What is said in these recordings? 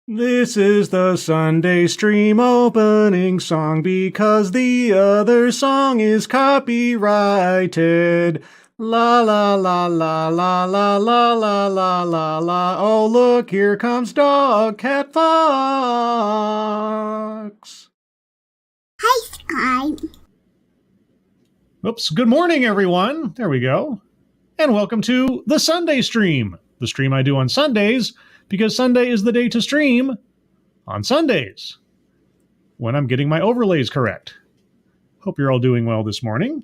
This is the Sunday stream opening song because the other song is copyrighted. La la la la la la la la la la la. Oh look, here comes Dog Cat Fox. Hi, Sky. Oops, good morning everyone. There we go. And welcome to the Sunday stream. The stream I do on Sundays because Sunday is the day to stream on Sundays when I'm getting my overlays correct. Hope you're all doing well this morning.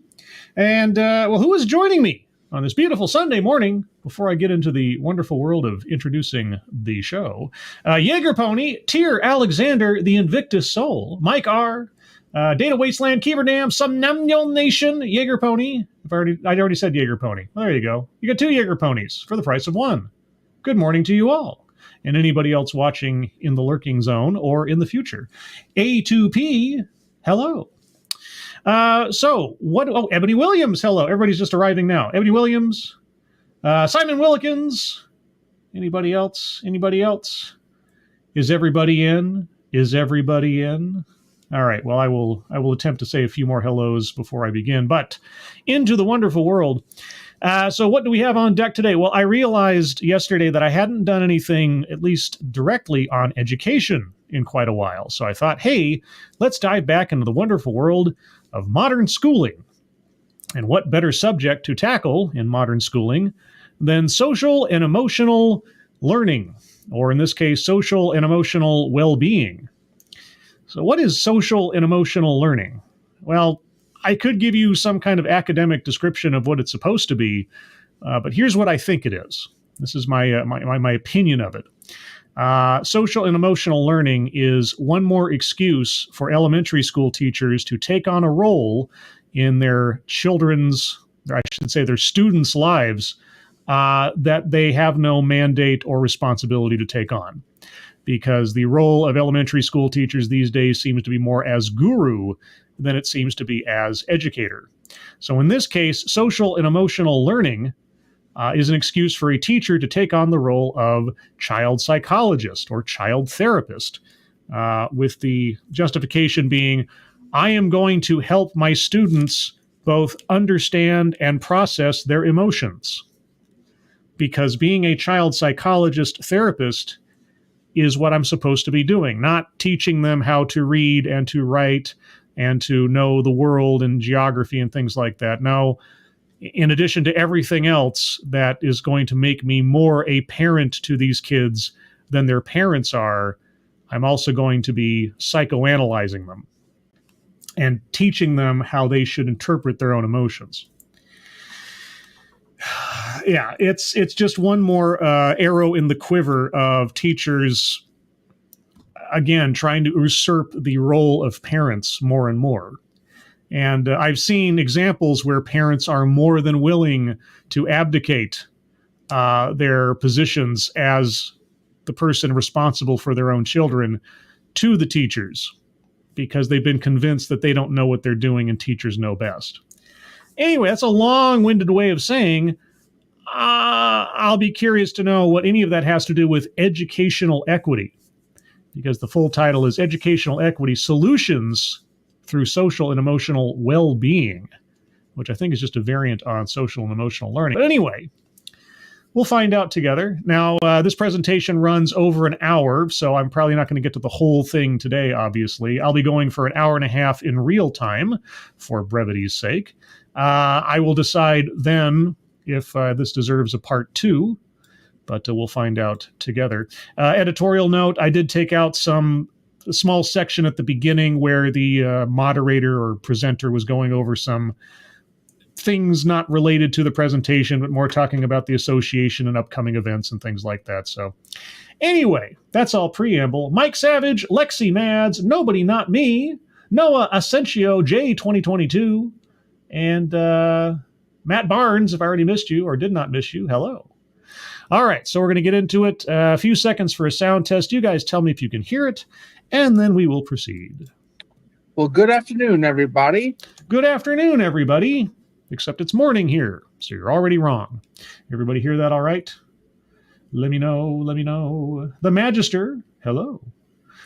And, who is joining me on this beautiful Sunday morning before I get into the wonderful world of introducing the show? Jaeger Pony, Tyr Alexander, the Invictus Soul, Mike R., Data Wasteland, Keeverdam, Somnamnul Nation, Jaeger Pony. I already said Jaeger Pony. Well, there you go. You got 2 Jaeger Ponies for the price of 1. Good morning to you all. And anybody else watching in the lurking zone or in the future. A2P, hello. Ebony Williams, hello. Everybody's just arriving now. Ebony Williams, Simon Willikins. Anybody else? Is everybody in? All right, well, I will attempt to say a few more hellos before I begin, but into the wonderful world. So what do we have on deck today? Well, I realized yesterday that I hadn't done anything, at least directly, on education in quite a while. So I thought, hey, let's dive back into the wonderful world of modern schooling. And what better subject to tackle in modern schooling than social and emotional learning, or in this case, social and emotional well-being. So what is social and emotional learning? Well, I could give you some kind of academic description of what it's supposed to be, but here's what I think it is. This is my opinion of it. Social and emotional learning is one more excuse for elementary school teachers to take on a role in their students' lives that they have no mandate or responsibility to take on. Because the role of elementary school teachers these days seems to be more as guru than it seems to be as educator. So in this case, social and emotional learning is an excuse for a teacher to take on the role of child psychologist or child therapist, with the justification being, I am going to help my students both understand and process their emotions. Because being a child psychologist therapist is what I'm supposed to be doing, not teaching them how to read and to write and to know the world and geography and things like that. No, in addition to everything else that is going to make me more a parent to these kids than their parents are, I'm also going to be psychoanalyzing them and teaching them how they should interpret their own emotions. Yeah, it's just one more arrow in the quiver of teachers, again, trying to usurp the role of parents more and more. And I've seen examples where parents are more than willing to abdicate their positions as the person responsible for their own children to the teachers because they've been convinced that they don't know what they're doing and teachers know best. Anyway, that's a long-winded way of saying I'll be curious to know what any of that has to do with educational equity, because the full title is Educational Equity Solutions Through Social and Emotional Well-Being, which I think is just a variant on social and emotional learning. But anyway, we'll find out together. Now, this presentation runs over an hour, so I'm probably not going to get to the whole thing today, obviously. I'll be going for an hour and a half in real time, for brevity's sake. I will decide then if this deserves a part 2, but we'll find out together. Editorial note, I did take out a small section at the beginning where the moderator or presenter was going over some things not related to the presentation, but more talking about the association and upcoming events and things like that. So anyway, that's all preamble. Mike Savage, Lexi Mads, Nobody Not Me, Noah Asensio, J 2022, and Matt Barnes, if I already missed you or did not miss you, hello. All right, so we're going to get into it. A few seconds for a sound test. You guys tell me if you can hear it, and then we will proceed. Well, good afternoon, everybody. Good afternoon, everybody, except it's morning here, so you're already wrong. Everybody hear that all right? Let me know. Let me know. The Magister, hello.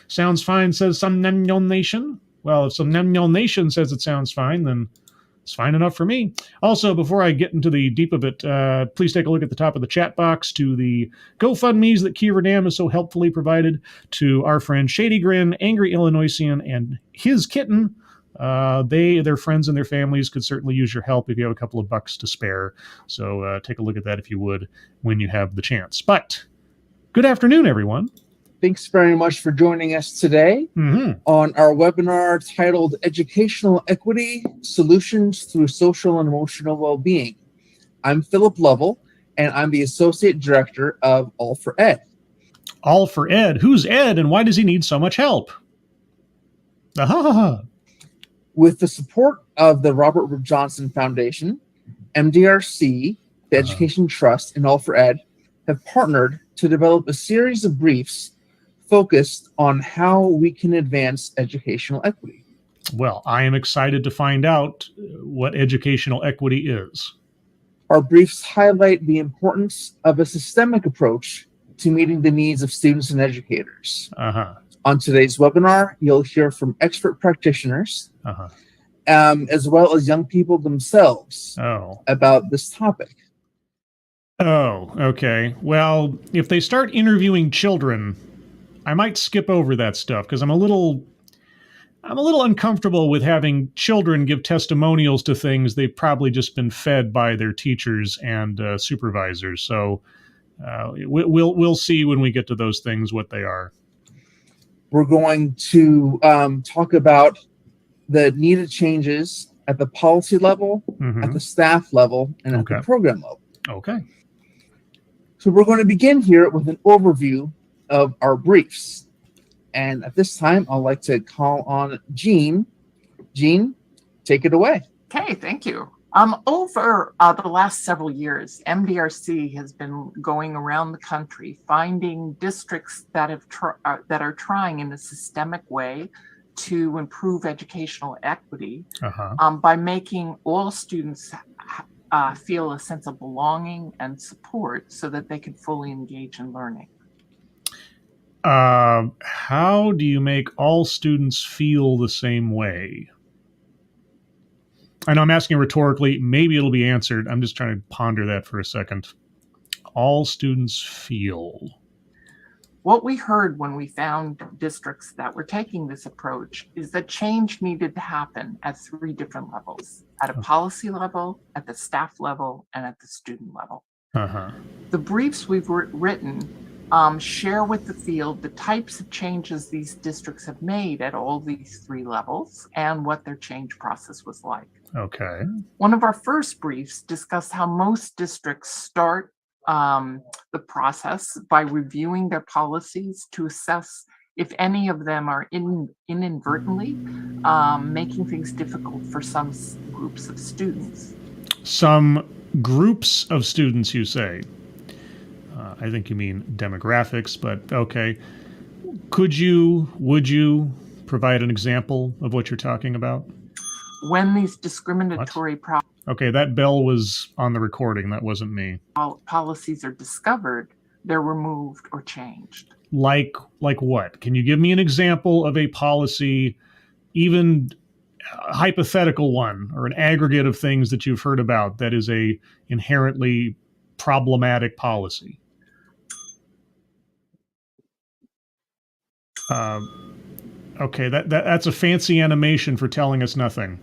Sounds fine, says some Nemnol Nation. Well, if some Nemnol Nation says it sounds fine, then it's fine enough for me. Also, before I get into the deep of it, please take a look at the top of the chat box to the GoFundMes that Kiever Dam has so helpfully provided to our friend Shady Grin, Angry Illinoisian, and his kitten. Their friends and their families could certainly use your help if you have a couple of bucks to spare. So take a look at that if you would when you have the chance. But good afternoon, everyone. Thanks very much for joining us today on our webinar titled Educational Equity Solutions Through Social and Emotional Well-Being. I'm Philip Lovell, and I'm the Associate Director of All for Ed. All for Ed? Who's Ed, and why does he need so much help? With the support of the Robert Wood Johnson Foundation, MDRC, the Education Trust, and All for Ed have partnered to develop a series of briefs focused on how we can advance educational equity. Well, I am excited to find out what educational equity is. Our briefs highlight the importance of a systemic approach to meeting the needs of students and educators. On today's webinar, you'll hear from expert practitioners, as well as young people themselves about this topic. Oh, okay. Well, if they start interviewing children, I might skip over that stuff because I'm a little uncomfortable with having children give testimonials to things they've probably just been fed by their teachers and supervisors. So we'll see when we get to those things what they are. We're going to talk about the needed changes at the policy level, at the staff level, and at the program level. Okay. So we're going to begin here with an overview of our briefs. And at this time, I'd like to call on Jean. Jean, take it away. Okay, thank you. Over the last several years, MDRC has been going around the country finding districts that are trying in a systemic way to improve educational equity by making all students feel a sense of belonging and support so that they can fully engage in learning. How do you make all students feel the same way? I know I'm asking rhetorically. Maybe it'll be answered. I'm just trying to ponder that for a second. All students feel. What we heard when we found districts that were taking this approach is that change needed to happen at 3 different levels: at a policy level, at the staff level, and at the student level. The briefs we've written share with the field the types of changes these districts have made at all these 3 levels and what their change process was like. Okay. One of our first briefs discussed how most districts start the process by reviewing their policies to assess if any of them are inadvertently making things difficult for some groups of students. Some groups of students, you say? I think you mean demographics, but okay. Would you provide an example of what you're talking about? When these discriminatory Okay, that bell was on the recording. That wasn't me. Policies are discovered, they're removed or changed. Like what? Can you give me an example of a policy, even a hypothetical one, or an aggregate of things that you've heard about that is a inherently problematic policy? Okay, that's a fancy animation for telling us nothing.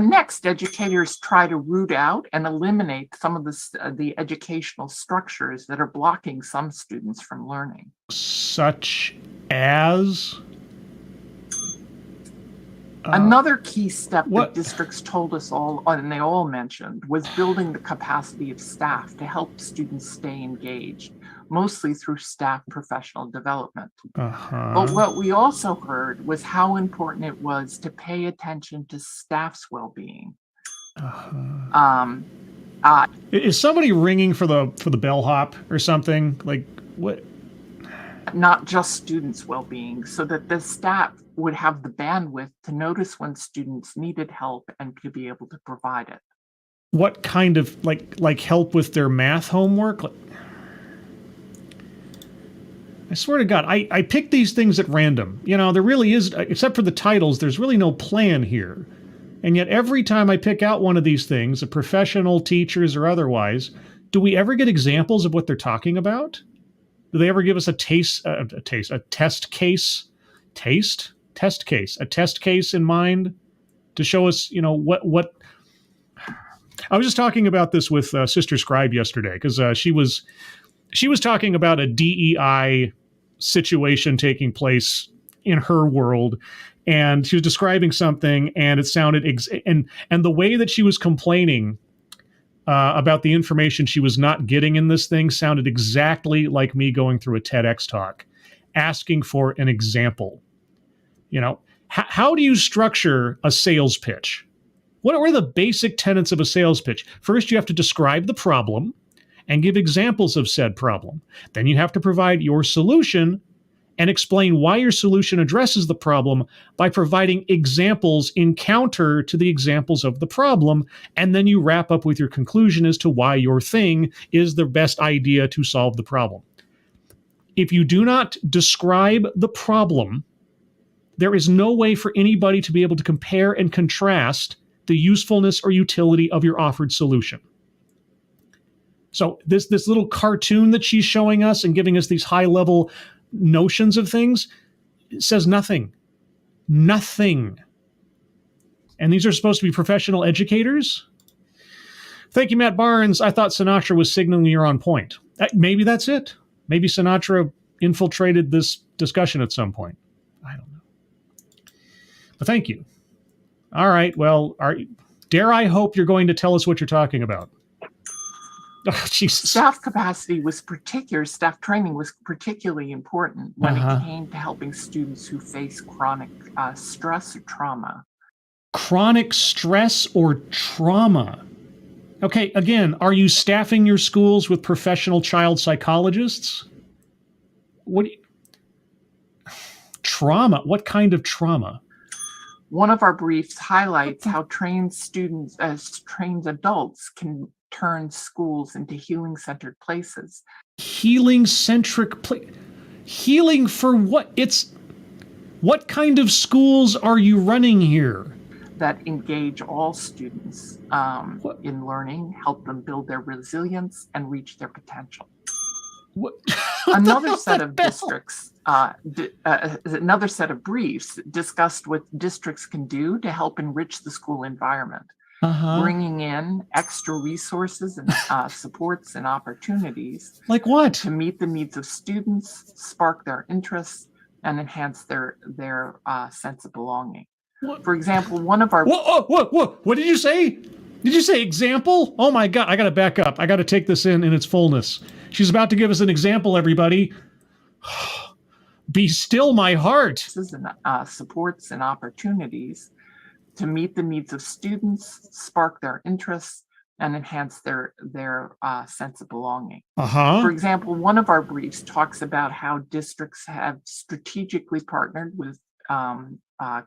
Next, educators try to root out and eliminate some of the educational structures that are blocking some students from learning. Such as? Another key step that districts told us all, and they all mentioned, was building the capacity of staff to help students stay engaged, mostly through staff professional development. But what we also heard was how important it was to pay attention to staff's well-being. Is somebody ringing for the bellhop or something? Like what? Not just students' well-being, so that the staff would have the bandwidth to notice when students needed help and to be able to provide it. What kind of like help with their math homework? I swear to God, I pick these things at random. You know, there really is, except for the titles, there's really no plan here. And yet every time I pick out one of these things, a professional, teachers, or otherwise, do we ever get examples of what they're talking about? Do they ever give us a test case in mind to show us, you know, what I was just talking about this with Sister Scribe yesterday, because she was talking about a DEI situation taking place in her world, and she was describing something, and it sounded and the way that she was complaining about the information she was not getting in this thing sounded exactly like me going through a TEDx talk, asking for an example. You know, how do you structure a sales pitch? What are the basic tenets of a sales pitch? First, you have to describe the problem and give examples of said problem. Then you have to provide your solution and explain why your solution addresses the problem by providing examples in counter to the examples of the problem. And then you wrap up with your conclusion as to why your thing is the best idea to solve the problem. If you do not describe the problem, there is no way for anybody to be able to compare and contrast the usefulness or utility of your offered solution. So this little cartoon that she's showing us and giving us these high-level notions of things says nothing. Nothing. And these are supposed to be professional educators? Thank you, Matt Barnes. I thought Sinatra was signaling you're on point. Maybe that's it. Maybe Sinatra infiltrated this discussion at some point. I don't know. But thank you. All right, well, dare I hope you're going to tell us what you're talking about? Oh, Jesus. Staff training was particularly important when it came to helping students who face chronic stress or trauma. Chronic stress or trauma? Okay, again, are you staffing your schools with professional child psychologists? Trauma? What kind of trauma? One of our briefs highlights how trained adults can turn schools into healing-centered places. Healing for what? What kind of schools are you running here? That engage all students in learning, help them build their resilience, and reach their potential. Another set of briefs discussed what districts can do to help enrich the school environment, bringing in extra resources and supports and opportunities. Like what? To meet the needs of students, spark their interests, and enhance their sense of belonging. What? For example, one of our... What did you say? Did you say example? Oh my God, I got to back up. I got to take this in its fullness. She's about to give us an example, everybody. Be still my heart. Supports and opportunities to meet the needs of students, spark their interests, and enhance their sense of belonging. For example, one of our briefs talks about how districts have strategically partnered with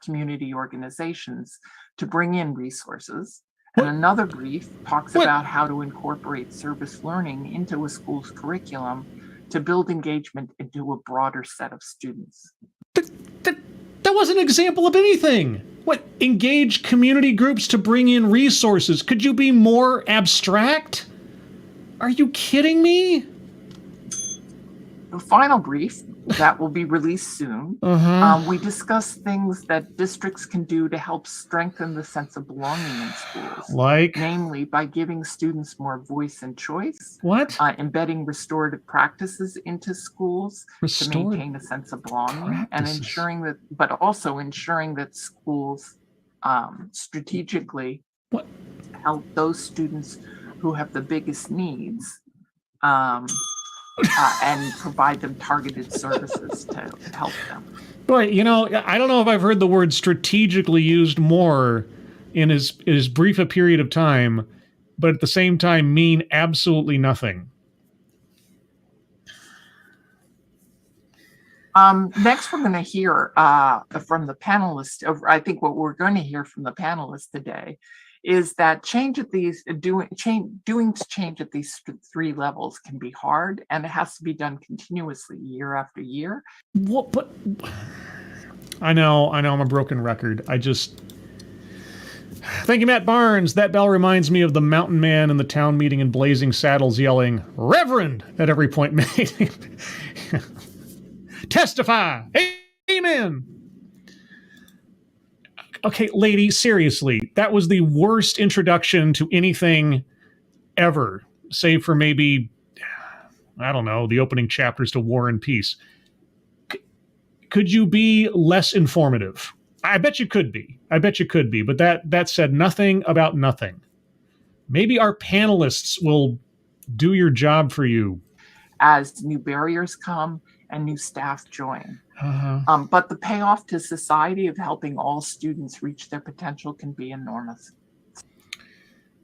community organizations to bring in resources. And another brief talks about how to incorporate service learning into a school's curriculum to build engagement into a broader set of students. That wasn't an example of anything. What? Engage community groups to bring in resources. Could you be more abstract? Are you kidding me? The final brief that will be released soon. We discuss things that districts can do to help strengthen the sense of belonging in schools. Like? Namely, by giving students more voice and choice. What? Embedding restorative practices into schools to maintain a sense of belonging, and ensuring that schools strategically help those students who have the biggest needs and provide them targeted services to help them. Boy, you know, I don't know if I've heard the word strategically used more in as brief a period of time, but at the same time mean absolutely nothing. Next, we're going to hear from the panelists. I think what we're going to hear from the panelists today is that change at these change at these three levels can be hard, and it has to be done continuously year after year. What? But I know, I'm a broken record. Thank you, Matt Barnes. That bell reminds me of the mountain man in the town meeting in blazing saddles yelling, "Reverend!" at every point made. Testify! Amen! Okay, lady, seriously, that was the worst introduction to anything ever, save for maybe, I don't know, the opening chapters to War and Peace. Could you be less informative? I bet you could be. But that said nothing about nothing. Maybe our panelists will do your job for you. As new barriers come and new staff join. But the payoff to society of helping all students reach their potential can be enormous.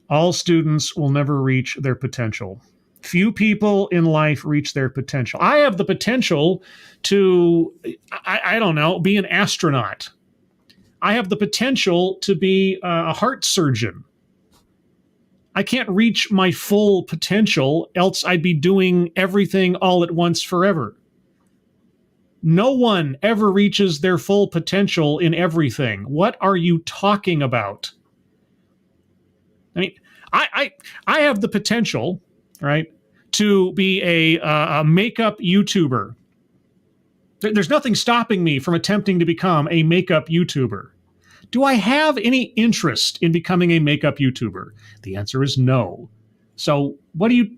All students will never reach their potential. Few people in life reach their potential. I have the potential to, I don't know, be an astronaut. I have the potential to be a heart surgeon. I can't reach my full potential, else I'd be doing everything all at once forever. No one ever reaches their full potential in everything. What are you talking about? I mean, I have the potential, right, to be a makeup YouTuber. There's nothing stopping me from attempting to become a makeup YouTuber. Do I have any interest in becoming a makeup YouTuber? The answer is no. So what do you...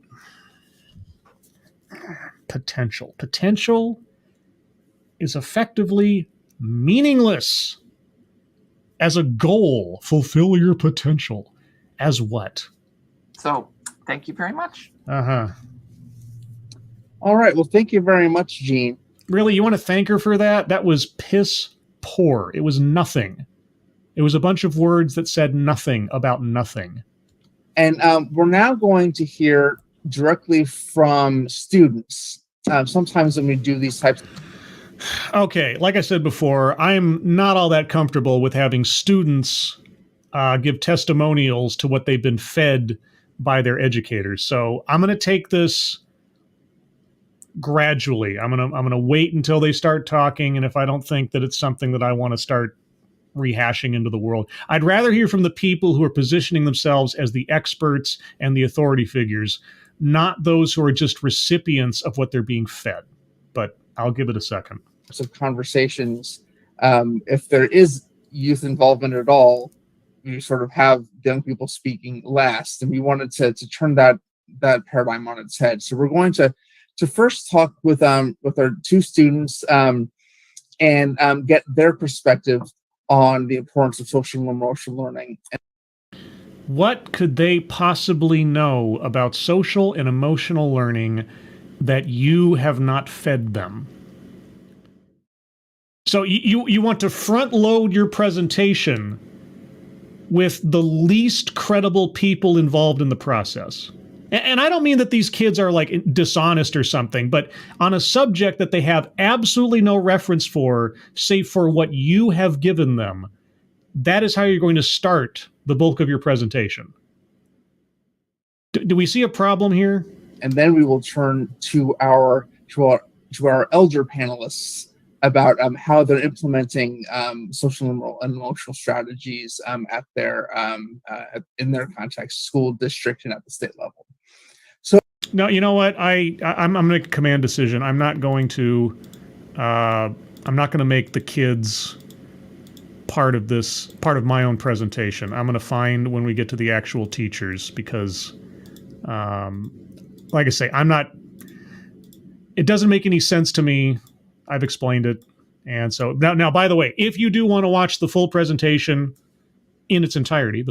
Potential. Potential is effectively meaningless as a goal. Fulfill your potential. As what? So, thank you very much. All right. Well, thank you very much, Jean. Really? You want to thank her for that? That was piss poor. It was nothing. It was a bunch of words that said nothing about nothing. And we're now going to hear directly from students. Sometimes when we do these types of... Okay, like I said before, I'm not all that comfortable with having students give testimonials to what they've been fed by their educators. So I'm going to take this gradually. I'm going to wait until they start talking, and if I don't think that it's something that I want to start rehashing into the world, I'd rather hear from the people who are positioning themselves as the experts and the authority figures, not those who are just recipients of what they're being fed. But I'll give it a second. Of conversations, if there is youth involvement at all, you sort of have young people speaking last, and we wanted to turn that paradigm on its head. So we're going to first talk with our two students and get their perspective on the importance of social and emotional learning. What could they possibly know about social and emotional learning that you have not fed them? So you want to front load your presentation with the least credible people involved in the process. And I don't mean that these kids are like dishonest or something, but on a subject that they have absolutely no reference for, save for what you have given them, that is how you're going to start the bulk of your presentation. Do we see a problem here? And then we will turn to our elder panelists about how they're implementing social and emotional strategies at their in their context, school district, and at the state level. So no, you know what? I'm going to make a command decision. I'm not going to make the kids part of my own presentation. I'm going to find when we get to the actual teachers, because like I say, it doesn't make any sense to me. I've explained it. And so now, by the way, if you do want to watch the full presentation in its entirety,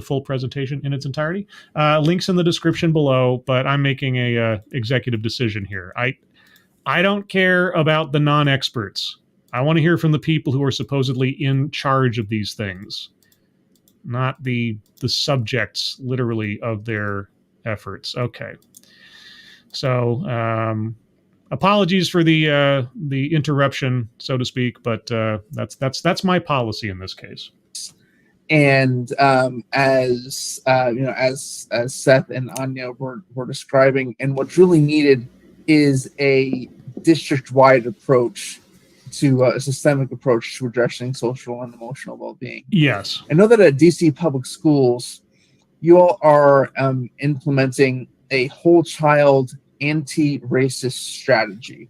links in the description below, but I'm making a executive decision here. I don't care about the non-experts. I want to hear from the people who are supposedly in charge of these things, not the subjects, literally, of their efforts. Okay. So, apologies for the interruption, so to speak, but that's my policy in this case. And as Seth and Anya were describing, and what's really needed is a district-wide approach to a systemic approach to addressing social and emotional well-being. Yes. I know that at DC Public Schools, you all are implementing a whole child anti-racist strategy.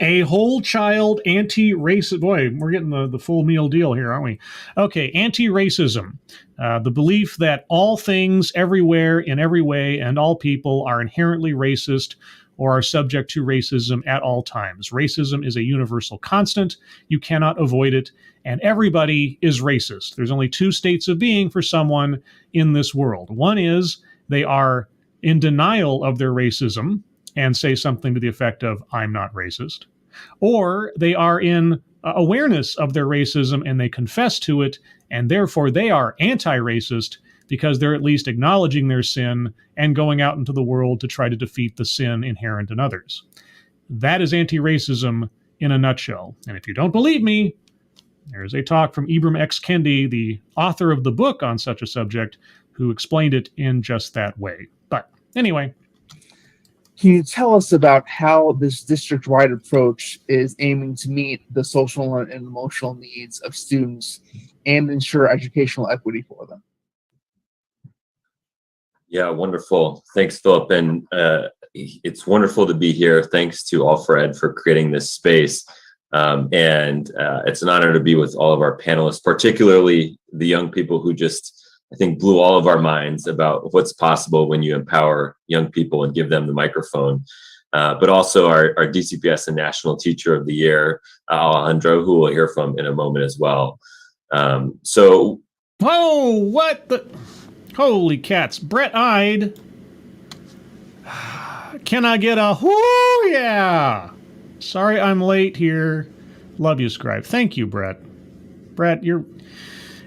A whole child anti-racist. Boy, we're getting the full meal deal here, aren't we? Okay, anti-racism. The belief that all things, everywhere, in every way, and all people are inherently racist or are subject to racism at all times. Racism is a universal constant. You cannot avoid it, and everybody is racist. There's only two states of being for someone in this world. One is they are in denial of their racism and say something to the effect of, I'm not racist. Or they are in awareness of their racism and they confess to it, and therefore they are anti-racist because they're at least acknowledging their sin and going out into the world to try to defeat the sin inherent in others. That is anti-racism in a nutshell. And if you don't believe me, there's a talk from Ibram X. Kendi, the author of the book on such a subject, who explained it in just that way. But anyway. Can you tell us about how this district-wide approach is aiming to meet the social and emotional needs of students and ensure educational equity for them? Yeah, wonderful. Thanks, Philip. And it's wonderful to be here. Thanks to All4Ed for creating this space. And it's an honor to be with all of our panelists, particularly the young people who just, I think, blew all of our minds about what's possible when you empower young people and give them the microphone. But also our DCPS and National Teacher of the Year, Alejandro, who we'll hear from in a moment as well. Whoa, what the? Holy cats. Brett-eyed. Can I get a whoo yeah? Sorry I'm late here. Love you, Scribe. Thank you, Brett. Brett,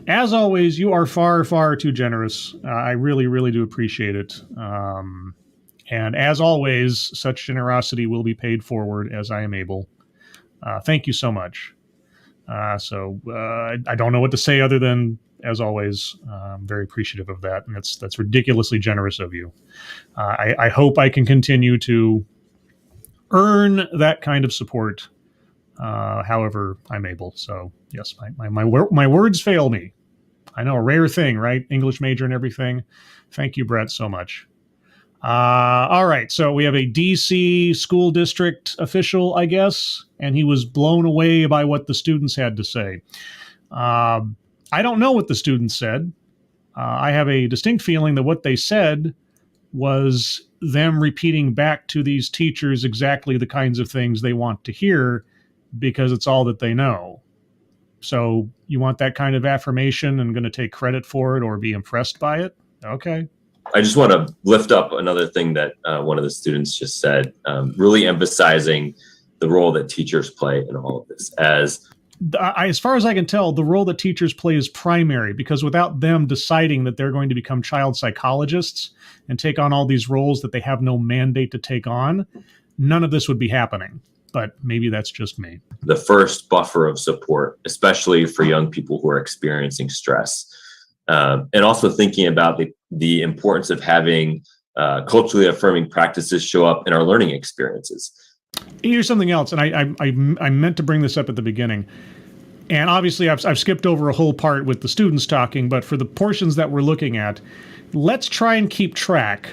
as always, you are far, far too generous. I really, really do appreciate it. And as always, such generosity will be paid forward as I am able. Thank you so much. I don't know what to say other than, as always, I'm very appreciative of that. And that's ridiculously generous of you. I hope I can continue to earn that kind of support however I'm able. So yes, my words fail me. I know, a rare thing, right? English major and everything. Thank you, Brett, so much. All right, so we have a DC school district official, I guess, and he was blown away by what the students had to say. I don't know what the students said. I have a distinct feeling that what they said was them repeating back to these teachers exactly the kinds of things they want to hear because it's all that they know. So you want that kind of affirmation and going to take credit for it or be impressed by it? Okay. I just want to lift up another thing that one of the students just said, really emphasizing the role that teachers play in all of this. As far as I can tell, the role that teachers play is primary, because without them deciding that they're going to become child psychologists and take on all these roles that they have no mandate to take on, none of this would be happening. But maybe that's just me. The first buffer of support, especially for young people who are experiencing stress. And also thinking about the importance of having culturally affirming practices show up in our learning experiences. Here's something else, and I meant to bring this up at the beginning. And obviously, I've skipped over a whole part with the students talking, but for the portions that we're looking at, let's try and keep track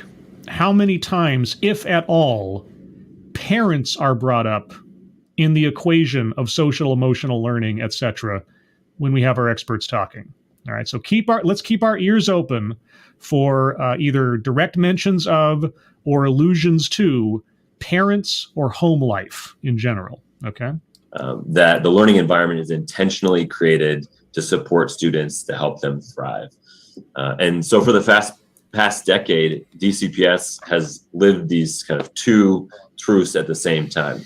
how many times, if at all, parents are brought up in the equation of social emotional learning, etc., when we have our experts talking. All right, so let's keep our ears open for either direct mentions of or allusions to parents or home life in general. Okay. That the learning environment is intentionally created to support students, to help them thrive. And so for the past decade, DCPS has lived these kind of two truths at the same time.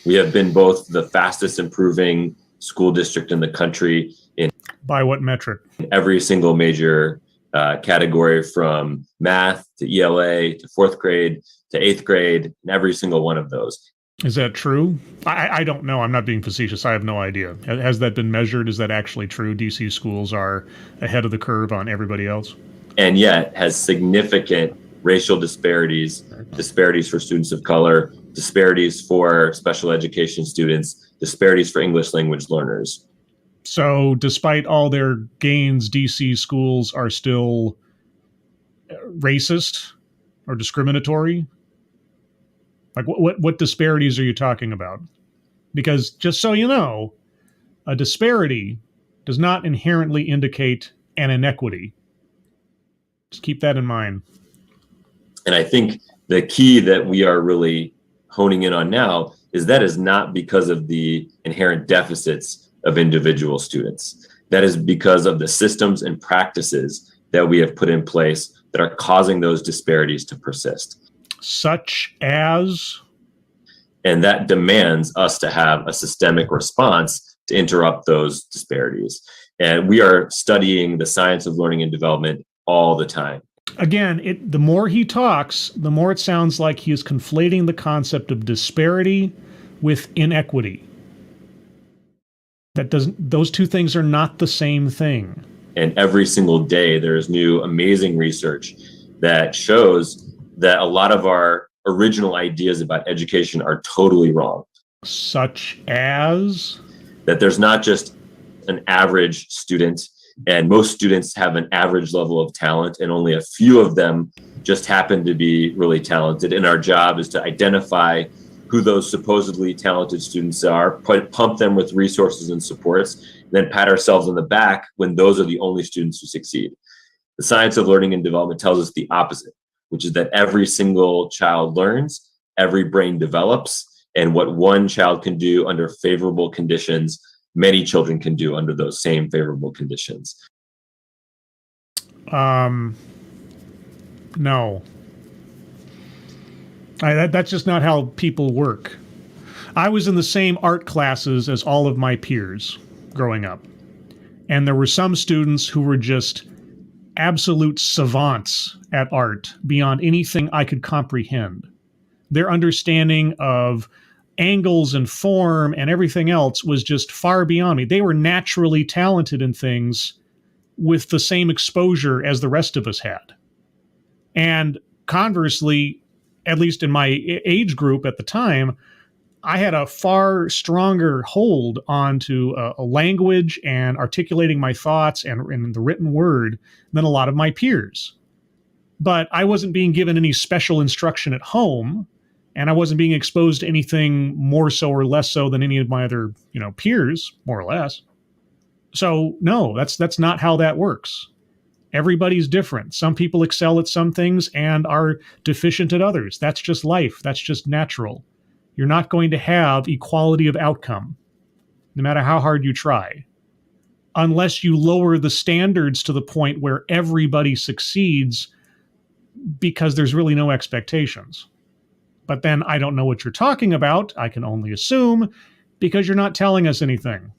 We have been both the fastest improving school district in the country in by what metric? Every single major category, from math to ELA to fourth grade to eighth grade, and every single one of those. Is that true? I don't know. I'm not being facetious. I have no idea. Has that been measured? Is that actually true? DC schools are ahead of the curve on everybody else? And yet has significant racial disparities, disparities for students of color, disparities for special education students, disparities for English language learners. So despite all their gains, DC schools are still racist or discriminatory? Like what disparities are you talking about? Because just so you know, a disparity does not inherently indicate an inequity. Just keep that in mind. And I think the key that we are really honing in on now is that is not because of the inherent deficits of individual students. That is because of the systems and practices that we have put in place that are causing those disparities to persist. Such as? And that demands us to have a systemic response to interrupt those disparities. And we are studying the science of learning and development all the time. Again, the more he talks, the more it sounds like he is conflating the concept of disparity with inequity. Those two things are not the same thing. And every single day, there is new amazing research that shows that a lot of our original ideas about education are totally wrong. Such as? That there's not just an average student, and most students have an average level of talent, and only a few of them just happen to be really talented. And our job is to identify who those supposedly talented students are, pump them with resources and supports, and then pat ourselves on the back when those are the only students who succeed. The science of learning and development tells us the opposite, which is that every single child learns, every brain develops, and what one child can do under favorable conditions, many children can do under those same favorable conditions. No. That's just not how people work. I was in the same art classes as all of my peers growing up. And there were some students who were just absolute savants at art beyond anything I could comprehend. Their understanding of angles and form and everything else was just far beyond me. They were naturally talented in things with the same exposure as the rest of us had. And conversely, at least in my age group at the time, I had a far stronger hold onto a language and articulating my thoughts and the written word than a lot of my peers. But I wasn't being given any special instruction at home, and I wasn't being exposed to anything more so or less so than any of my other, peers, more or less. So no, that's not how that works. Everybody's different. Some people excel at some things and are deficient at others. That's just life. That's just natural. You're not going to have equality of outcome, no matter how hard you try, unless you lower the standards to the point where everybody succeeds because there's really no expectations. But then I don't know what you're talking about. I can only assume because you're not telling us anything.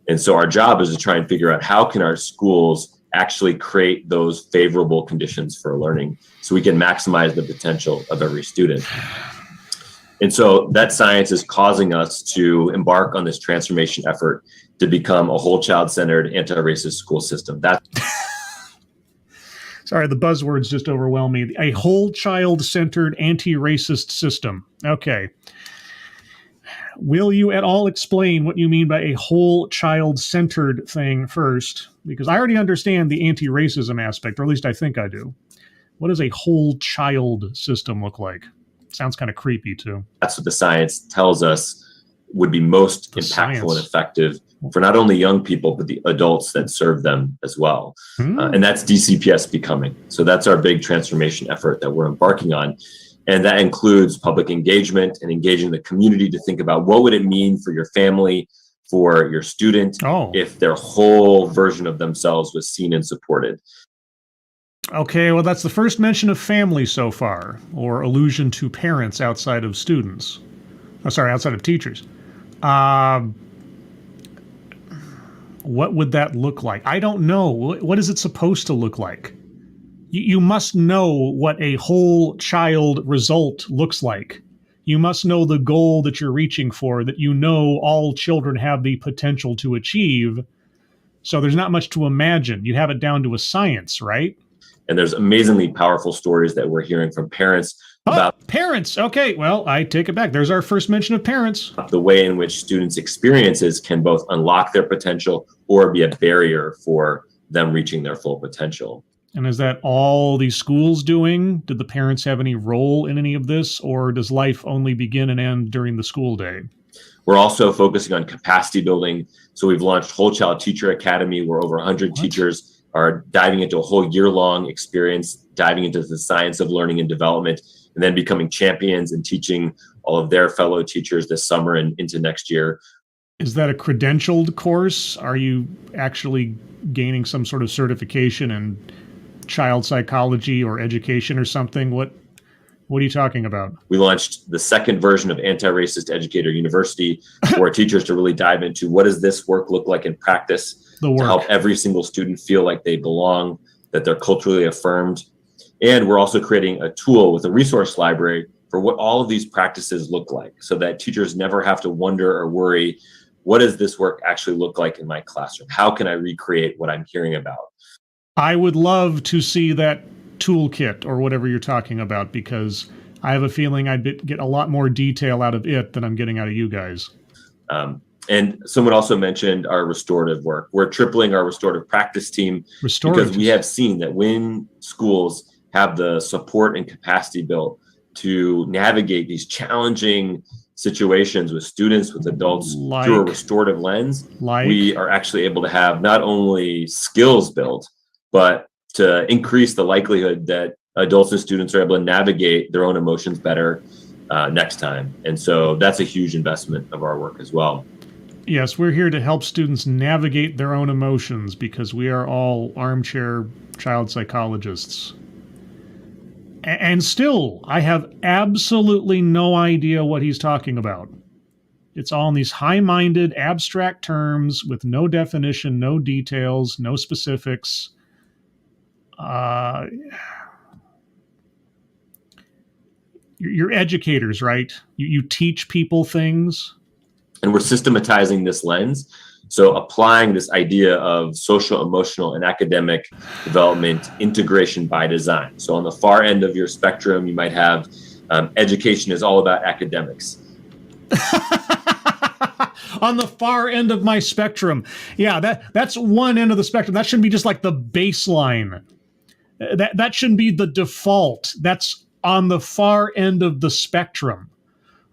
And so our job is to try and figure out how can our schools actually create those favorable conditions for learning so we can maximize the potential of every student. And so that science is causing us to embark on this transformation effort to become a whole child-centered anti-racist school system. Sorry, the buzzwords just overwhelm me. A whole child-centered anti-racist system. Okay. Will you at all explain what you mean by a whole child-centered thing first? Because I already understand the anti-racism aspect, or at least I think I do. What does a whole child system look like? Sounds kind of creepy, too. That's what the science tells us would be most impactful and effective for not only young people, but the adults that serve them as well. And that's DCPS becoming. So that's our big transformation effort that we're embarking on. And that includes public engagement and engaging the community to think about what would it mean for your family, for your student, if their whole version of themselves was seen and supported. Okay, well, that's the first mention of family so far, or allusion to parents outside of students. Outside of teachers. What would that look like? I don't know. What is it supposed to look like? You must know what a whole child result looks like. You must know the goal that you're reaching for, that you know all children have the potential to achieve. So there's not much to imagine. You have it down to a science, right? And there's amazingly powerful stories that we're hearing from parents about parents. Okay, well, I take it back. There's our first mention of parents. The way in which students' experiences can both unlock their potential or be a barrier for them reaching their full potential. And is that all these schools doing? Did the parents have any role in any of this, or does life only begin and end during the school day? We're also focusing on capacity building. So we've launched Whole Child Teacher Academy, where over 100 teachers are diving into a whole year-long experience, diving into the science of learning and development, and then becoming champions and teaching all of their fellow teachers this summer and into next year. Is that a credentialed course? Are you actually gaining some sort of certification in child psychology or education or something? What are you talking about? We launched the second version of Anti-Racist Educator University for teachers to really dive into what does this work look like in practice to help every single student feel like they belong, that they're culturally affirmed. And we're also creating a tool with a resource library for what all of these practices look like, so that teachers never have to wonder or worry, what does this work actually look like in my classroom? How can I recreate what I'm hearing about? I would love to see that toolkit or whatever you're talking about, because I have a feeling I'd get a lot more detail out of it than I'm getting out of you guys. And someone also mentioned our restorative work. We're tripling our restorative practice team because we have seen that when schools have the support and capacity built to navigate these challenging situations with students, with adults through a restorative lens, we are actually able to have not only skills built, but to increase the likelihood that adults and students are able to navigate their own emotions better next time. And so that's a huge investment of our work as well. Yes, we're here to help students navigate their own emotions, because we are all armchair child psychologists. And still, I have absolutely no idea what he's talking about. It's all in these high-minded, abstract terms with no definition, no details, no specifics. You're educators, right? You teach people things. And we're systematizing this lens. So applying this idea of social, emotional, and academic development integration by design. So on the far end of your spectrum, you might have education is all about academics. On the far end of my spectrum. Yeah, that's one end of the spectrum. That shouldn't be just like the baseline. That shouldn't be the default. That's on the far end of the spectrum.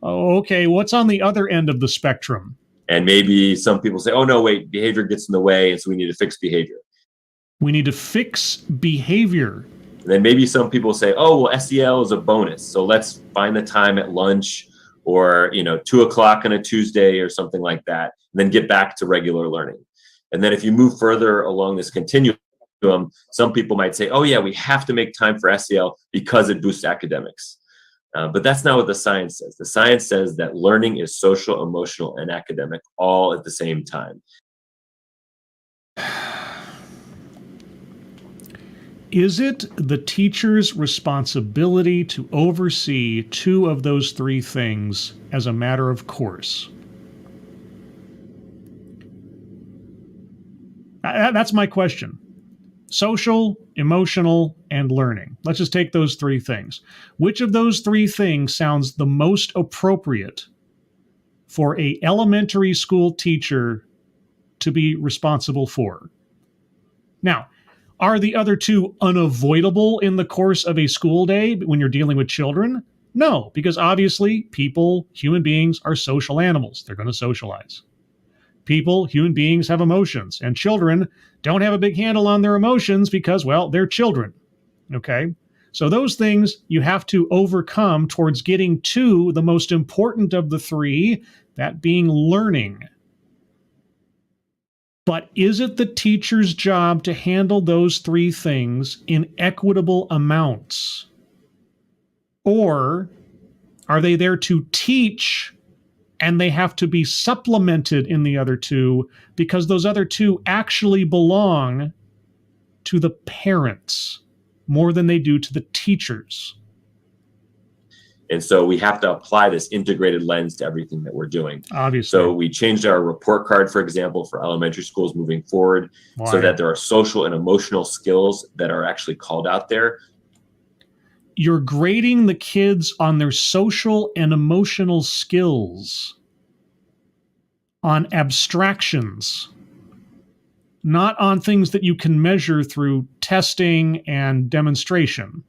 Oh, okay, what's on the other end of the spectrum? And maybe some people say, oh, no, wait, behavior gets in the way, and so we need to fix behavior. We need to fix behavior. And then maybe some people say, oh, well, SEL is a bonus, so let's find the time at lunch or 2 o'clock on a Tuesday or something like that, and then get back to regular learning. And then if you move further along this continuum, some people might say, oh, yeah, we have to make time for SEL because it boosts academics. But that's not what the science says. The science says that learning is social, emotional, and academic all at the same time. Is it the teacher's responsibility to oversee two of those three things as a matter of course? That's my question. Social, emotional, and learning. Let's just take those three things. Which of those three things sounds the most appropriate for an elementary school teacher to be responsible for? Now, are the other two unavoidable in the course of a school day when you're dealing with children? No, because obviously human beings are social animals. They're going to socialize. Human beings have emotions, and children don't have a big handle on their emotions because, well, they're children. Okay? So those things you have to overcome towards getting to the most important of the three, that being learning. But is it the teacher's job to handle those three things in equitable amounts? Or are they there to teach and they have to be supplemented in the other two because those other two actually belong to the parents more than they do to the teachers? And so we have to apply this integrated lens to everything that we're doing. Obviously. So we changed our report card, for example, for elementary schools moving forward. Why? So that there are social and emotional skills that are actually called out there. You're grading the kids on their social and emotional skills, on abstractions, not on things that you can measure through testing and demonstration.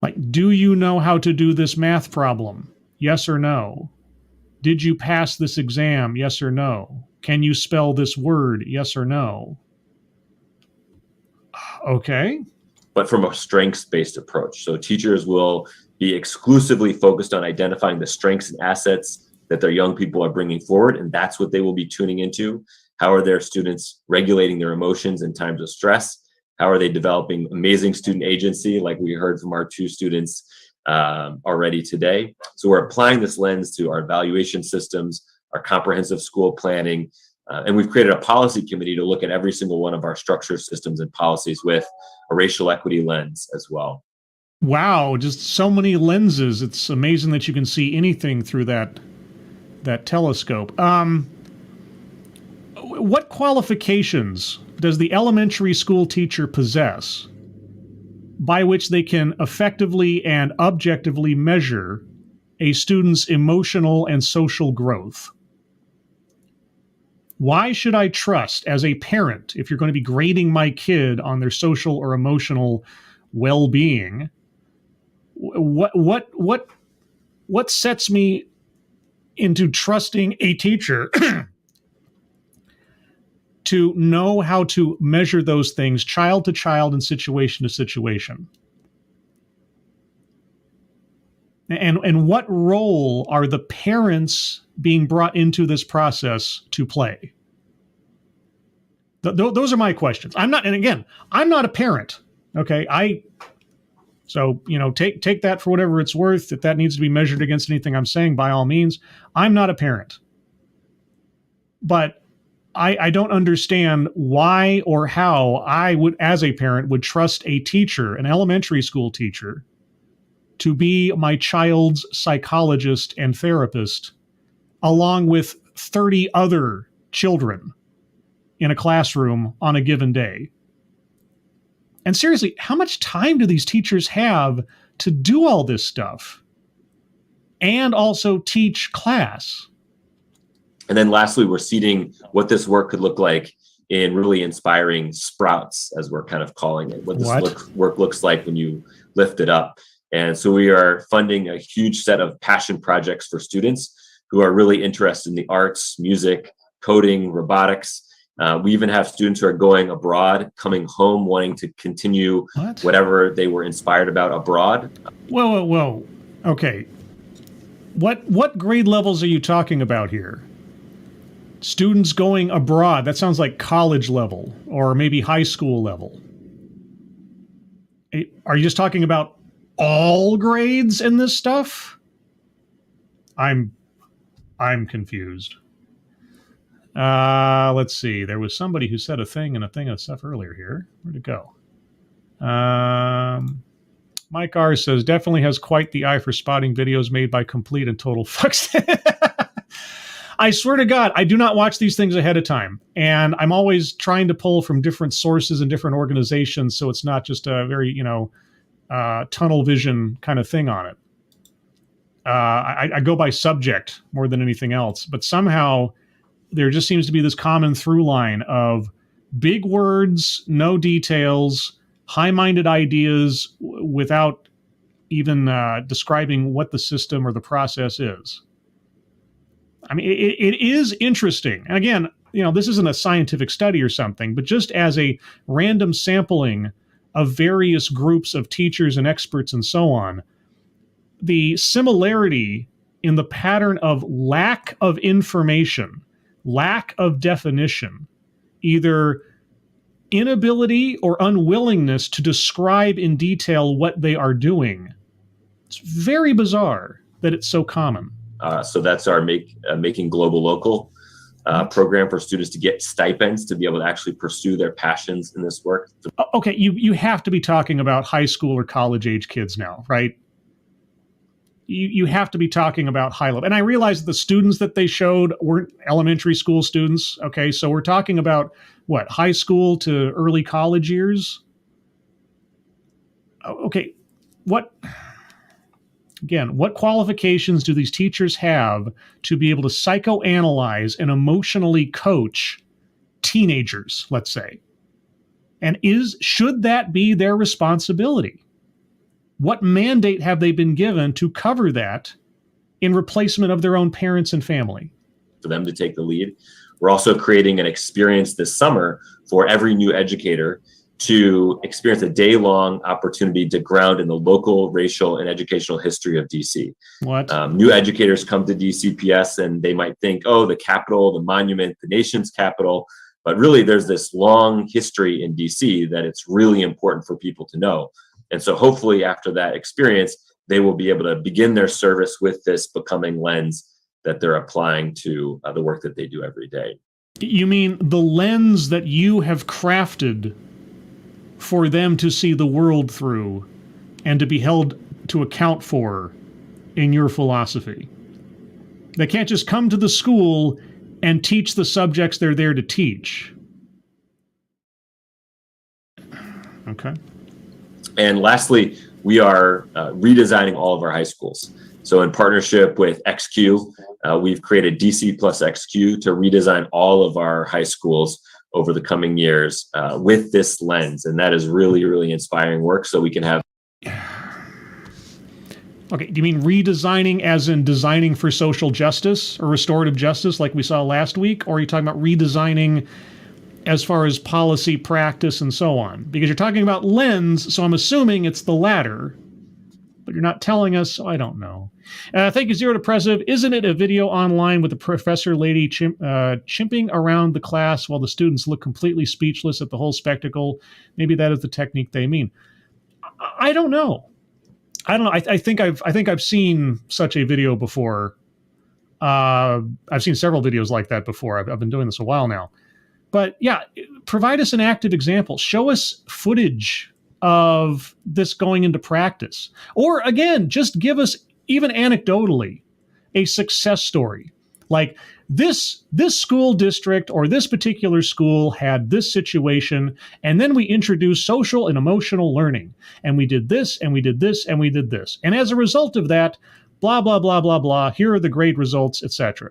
Like, do you know how to do this math problem? Yes or no? Did you pass this exam? Yes or no? Can you spell this word? Yes or no? Okay. But from a strengths-based approach. So teachers will be exclusively focused on identifying the strengths and assets that their young people are bringing forward, and that's what they will be tuning into. How are their students regulating their emotions in times of stress? How are they developing amazing student agency, like we heard from our 2 students already today? So we're applying this lens to our evaluation systems, our comprehensive school planning, and we've created a policy committee to look at every single one of our structure systems and policies with a racial equity lens as well. Wow, just so many lenses. It's amazing that you can see anything through that telescope. What qualifications does the elementary school teacher possess by which they can effectively and objectively measure a student's emotional and social growth? Why should I trust, as a parent, if you're going to be grading my kid on their social or emotional well-being, what sets me into trusting a teacher to know how to measure those things child to child and situation to situation? And what role are the parents being brought into this process to play? Those are my questions. I'm not a parent. Okay. So, take that for whatever it's worth. If that needs to be measured against anything I'm saying, by all means. I'm not a parent. But I don't understand why or how I would, as a parent, would trust a teacher, an elementary school teacher, to be my child's psychologist and therapist, along with 30 other children in a classroom on a given day. And seriously, how much time do these teachers have to do all this stuff and also teach class? And then lastly, we're seeding what this work could look like in really inspiring sprouts, as we're kind of calling it, what this work looks like when you lift it up. And so we are funding a huge set of passion projects for students who are really interested in the arts, music, coding, robotics. We even have students who are going abroad, coming home, wanting to continue whatever they were inspired about abroad. Whoa. Okay. What grade levels are you talking about here? Students going abroad, that sounds like college level or maybe high school level. Are you just talking about all grades in this stuff? I'm confused. Let's see. There was somebody who said a thing of stuff earlier here. Where'd it go? Mike R says, definitely has quite the eye for spotting videos made by complete and total fucks. I swear to God, I do not watch these things ahead of time. And I'm always trying to pull from different sources and different organizations, so it's not just a very, tunnel vision kind of thing on it. I go by subject more than anything else. But somehow there just seems to be this common through line of big words, no details, high-minded ideas without even describing what the system or the process is. I mean, it is interesting. And again, this isn't a scientific study or something, but just as a random sampling of various groups of teachers and experts and so on, the similarity in the pattern of lack of information, lack of definition, either inability or unwillingness to describe in detail what they are doing. It's very bizarre that it's so common. So that's our Making Global Local program for students to get stipends to be able to actually pursue their passions in this work. Okay, you have to be talking about high school or college age kids now, right? you have to be talking about high level. And I realize the students that they showed weren't elementary school students. Okay, so we're talking about what, high school to early college years? Okay, what qualifications do these teachers have to be able to psychoanalyze and emotionally coach teenagers, let's say? And should that be their responsibility? What mandate have they been given to cover that in replacement of their own parents and family? For them to take the lead. We're also creating an experience this summer for every new educator to experience a day-long opportunity to ground in the local, racial, and educational history of DC. What? New educators come to DCPS and they might think, oh, the Capitol, the monument, the nation's capital. But really, there's this long history in DC that it's really important for people to know. And so hopefully after that experience, they will be able to begin their service with this becoming lens that they're applying to the work that they do every day. You mean the lens that you have crafted for them to see the world through and to be held to account for in your philosophy? They can't just come to the school and teach the subjects they're there to teach. Okay. And lastly, we are redesigning all of our high schools. So in partnership with XQ, we've created DC plus XQ to redesign all of our high schools over the coming years with this lens. And that is really, really inspiring work. So we can have. Okay, do you mean redesigning as in designing for social justice or restorative justice like we saw last week? Or are you talking about redesigning as far as policy, practice, and so on? Because you're talking about lens, so I'm assuming it's the latter. But you're not telling us, so I don't know. Thank you, Zero Depressive. Isn't it a video online with the professor lady chimping around the class while the students look completely speechless at the whole spectacle? Maybe that is the technique they mean. I don't know. I think I've seen such a video before. I've seen several videos like that before. I've been doing this a while now. But yeah, provide us an active example. Show us footage of this going into practice. Or again, just give us, even anecdotally, a success story. Like this school district or this particular school had this situation, and then we introduced social and emotional learning. And we did this, and we did this, and we did this. And as a result of that, blah, blah, blah, blah, blah, here are the great results, etc.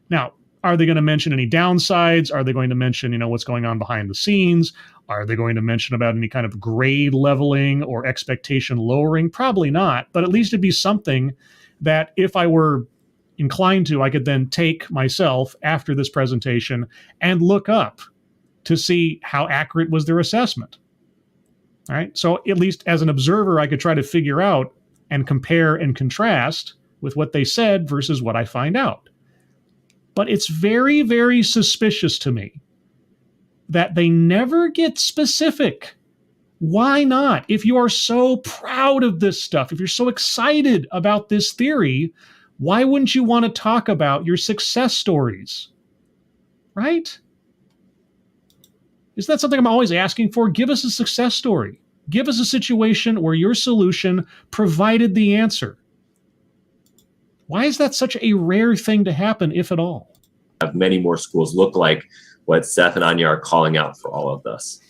Now, are they going to mention any downsides? Are they going to mention, what's going on behind the scenes? Are they going to mention about any kind of grade leveling or expectation lowering? Probably not, but at least it'd be something that if I were inclined to, I could then take myself after this presentation and look up to see how accurate was their assessment. All right. So at least as an observer, I could try to figure out and compare and contrast with what they said versus what I find out. But it's very, very suspicious to me that they never get specific. Why not? If you are so proud of this stuff, if you're so excited about this theory, why wouldn't you want to talk about your success stories? Right? Isn't that something I'm always asking for? Give us a success story. Give us a situation where your solution provided the answer. Why is that such a rare thing to happen, if at all? Have many more schools look like what Seth and Anya are calling out for all of this.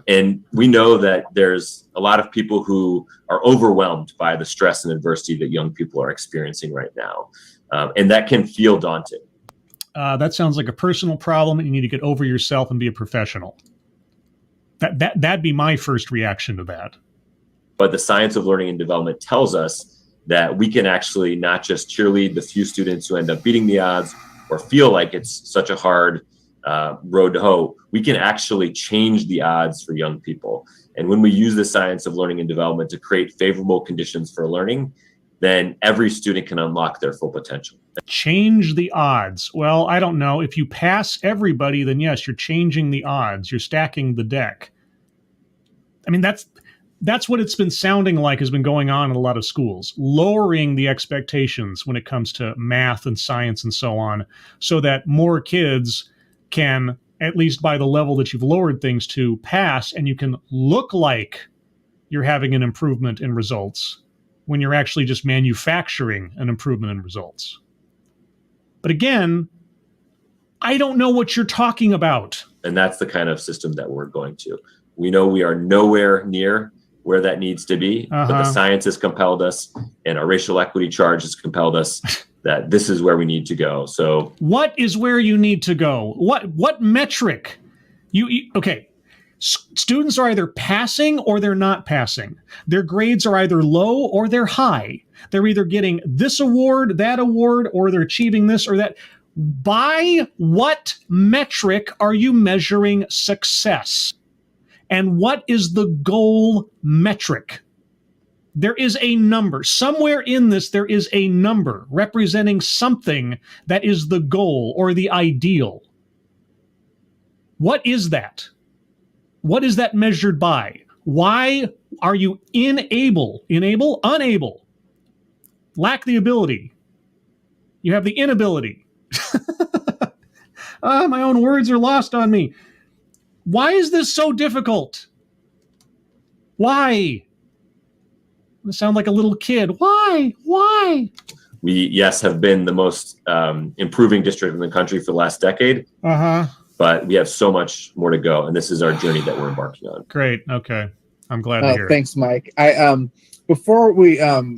And we know that there's a lot of people who are overwhelmed by the stress and adversity that young people are experiencing right now. And that can feel daunting. That sounds like a personal problem, and you need to get over yourself and be a professional. That'd be my first reaction to that. But the science of learning and development tells us that we can actually not just cheerlead the few students who end up beating the odds or feel like it's such a hard road to hoe. We can actually change the odds for young people. And when we use the science of learning and development to create favorable conditions for learning, then every student can unlock their full potential. Change the odds. Well, I don't know. If you pass everybody, then yes, you're changing the odds. You're stacking the deck. I mean, that's what it's been sounding like has been going on in a lot of schools, lowering the expectations when it comes to math and science and so on, so that more kids can, at least by the level that you've lowered things to, pass, and you can look like you're having an improvement in results, when you're actually just manufacturing an improvement in results. But again, I don't know what you're talking about. And that's the kind of system that we're going to. We know we are nowhere near where that needs to be, but the science has compelled us, and our racial equity charge has compelled us that this is where we need to go. So what is where you need to go? What metric? Okay. Students are either passing or they're not passing. Their grades are either low or they're high. They're either getting this award, that award, or they're achieving this or that. By what metric are you measuring success? And what is the goal metric? There is a number. Somewhere in this, there is a number representing something that is the goal or the ideal. What is that? What is that measured by? Why are you unable, lack the ability? You have the inability. My own words are lost on me. Why is this so difficult? Why? I sound like a little kid. Why? We, yes, have been the most improving district in the country for the last decade. But we have so much more to go, and this is our journey that we're embarking on. Great. Okay. I'm glad to hear it. Thanks, Mike. Before we I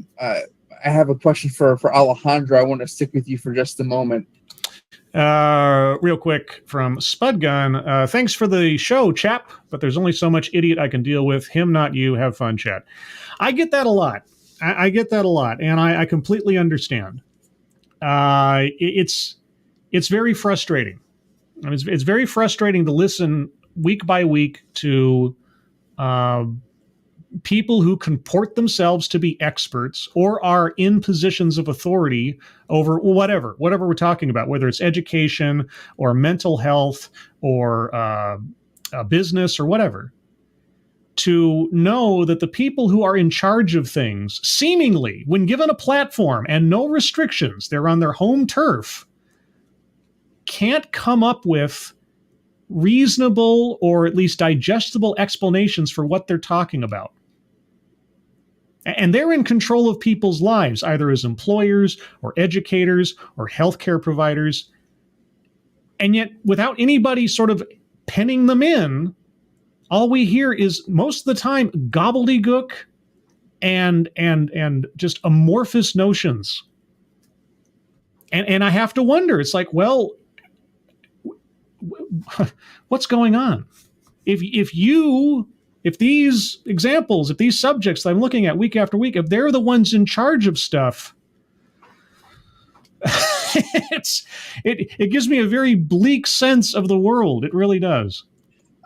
have a question for Alejandro. I want to stick with you for just a moment. Real quick from Spudgun. Thanks for the show, chap, but there's only so much idiot I can deal with. Him, not you. Have fun, chat. I get that a lot. I get that a lot, and I completely understand. It's very frustrating. I mean, it's very frustrating to listen week by week to people who comport themselves to be experts or are in positions of authority over whatever we're talking about, whether it's education or mental health or business or whatever, to know that the people who are in charge of things, seemingly, when given a platform and no restrictions, they're on their home turf, can't come up with reasonable or at least digestible explanations for what they're talking about. And they're in control of people's lives, either as employers or educators or healthcare providers. And yet, without anybody sort of penning them in, all we hear is most of the time gobbledygook and just amorphous notions. And I have to wonder, it's like, well, what's going on? If these examples, if these subjects that I'm looking at week after week, if they're the ones in charge of stuff, it gives me a very bleak sense of the world. It really does.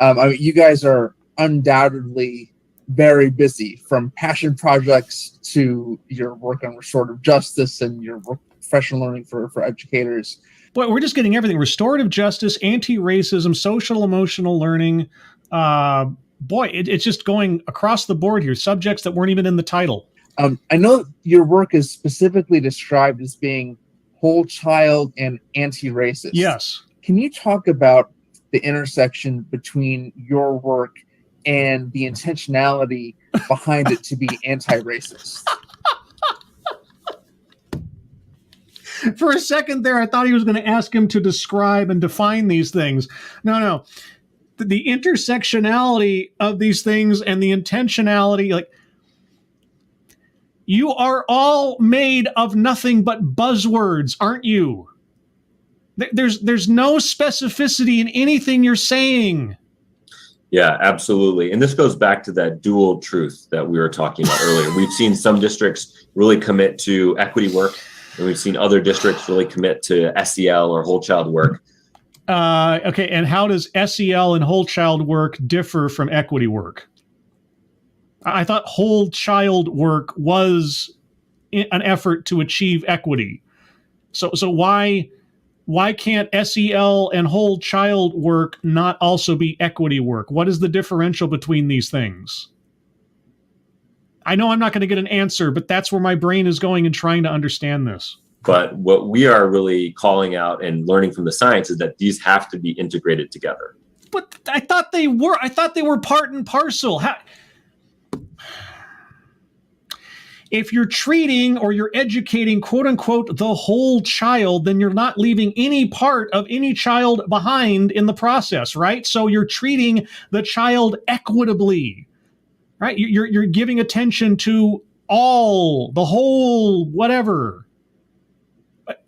I mean, you guys are undoubtedly very busy, from passion projects to your work on restorative justice and your professional learning for educators. Boy, we're just getting everything: restorative justice, anti-racism, social emotional learning. It's just going across the board here. Subjects that weren't even in the title. I know your work is specifically described as being whole child and anti-racist. Yes. Can you talk about the intersection between your work and the intentionality behind it to be anti-racist? For a second there, I thought he was going to ask him to describe and define these things. No. The intersectionality of these things and the intentionality, like, you are all made of nothing but buzzwords, aren't you? There's no specificity in anything you're saying. Yeah, absolutely. And this goes back to that dual truth that we were talking about earlier. We've seen some districts really commit to equity work, and we've seen other districts really commit to SEL or whole child work. Okay, and how does SEL and whole child work differ from equity work? I thought whole child work was an effort to achieve equity. So why can't SEL and whole child work not also be equity work? What is the differential between these things? I know I'm not going to get an answer, but that's where my brain is going and trying to understand this. But what we are really calling out and learning from the science is that these have to be integrated together. But I thought they were part and parcel. if you're treating or you're educating, quote unquote, the whole child, then you're not leaving any part of any child behind in the process, right? So you're treating the child equitably, right? You're giving attention to all, the whole, whatever.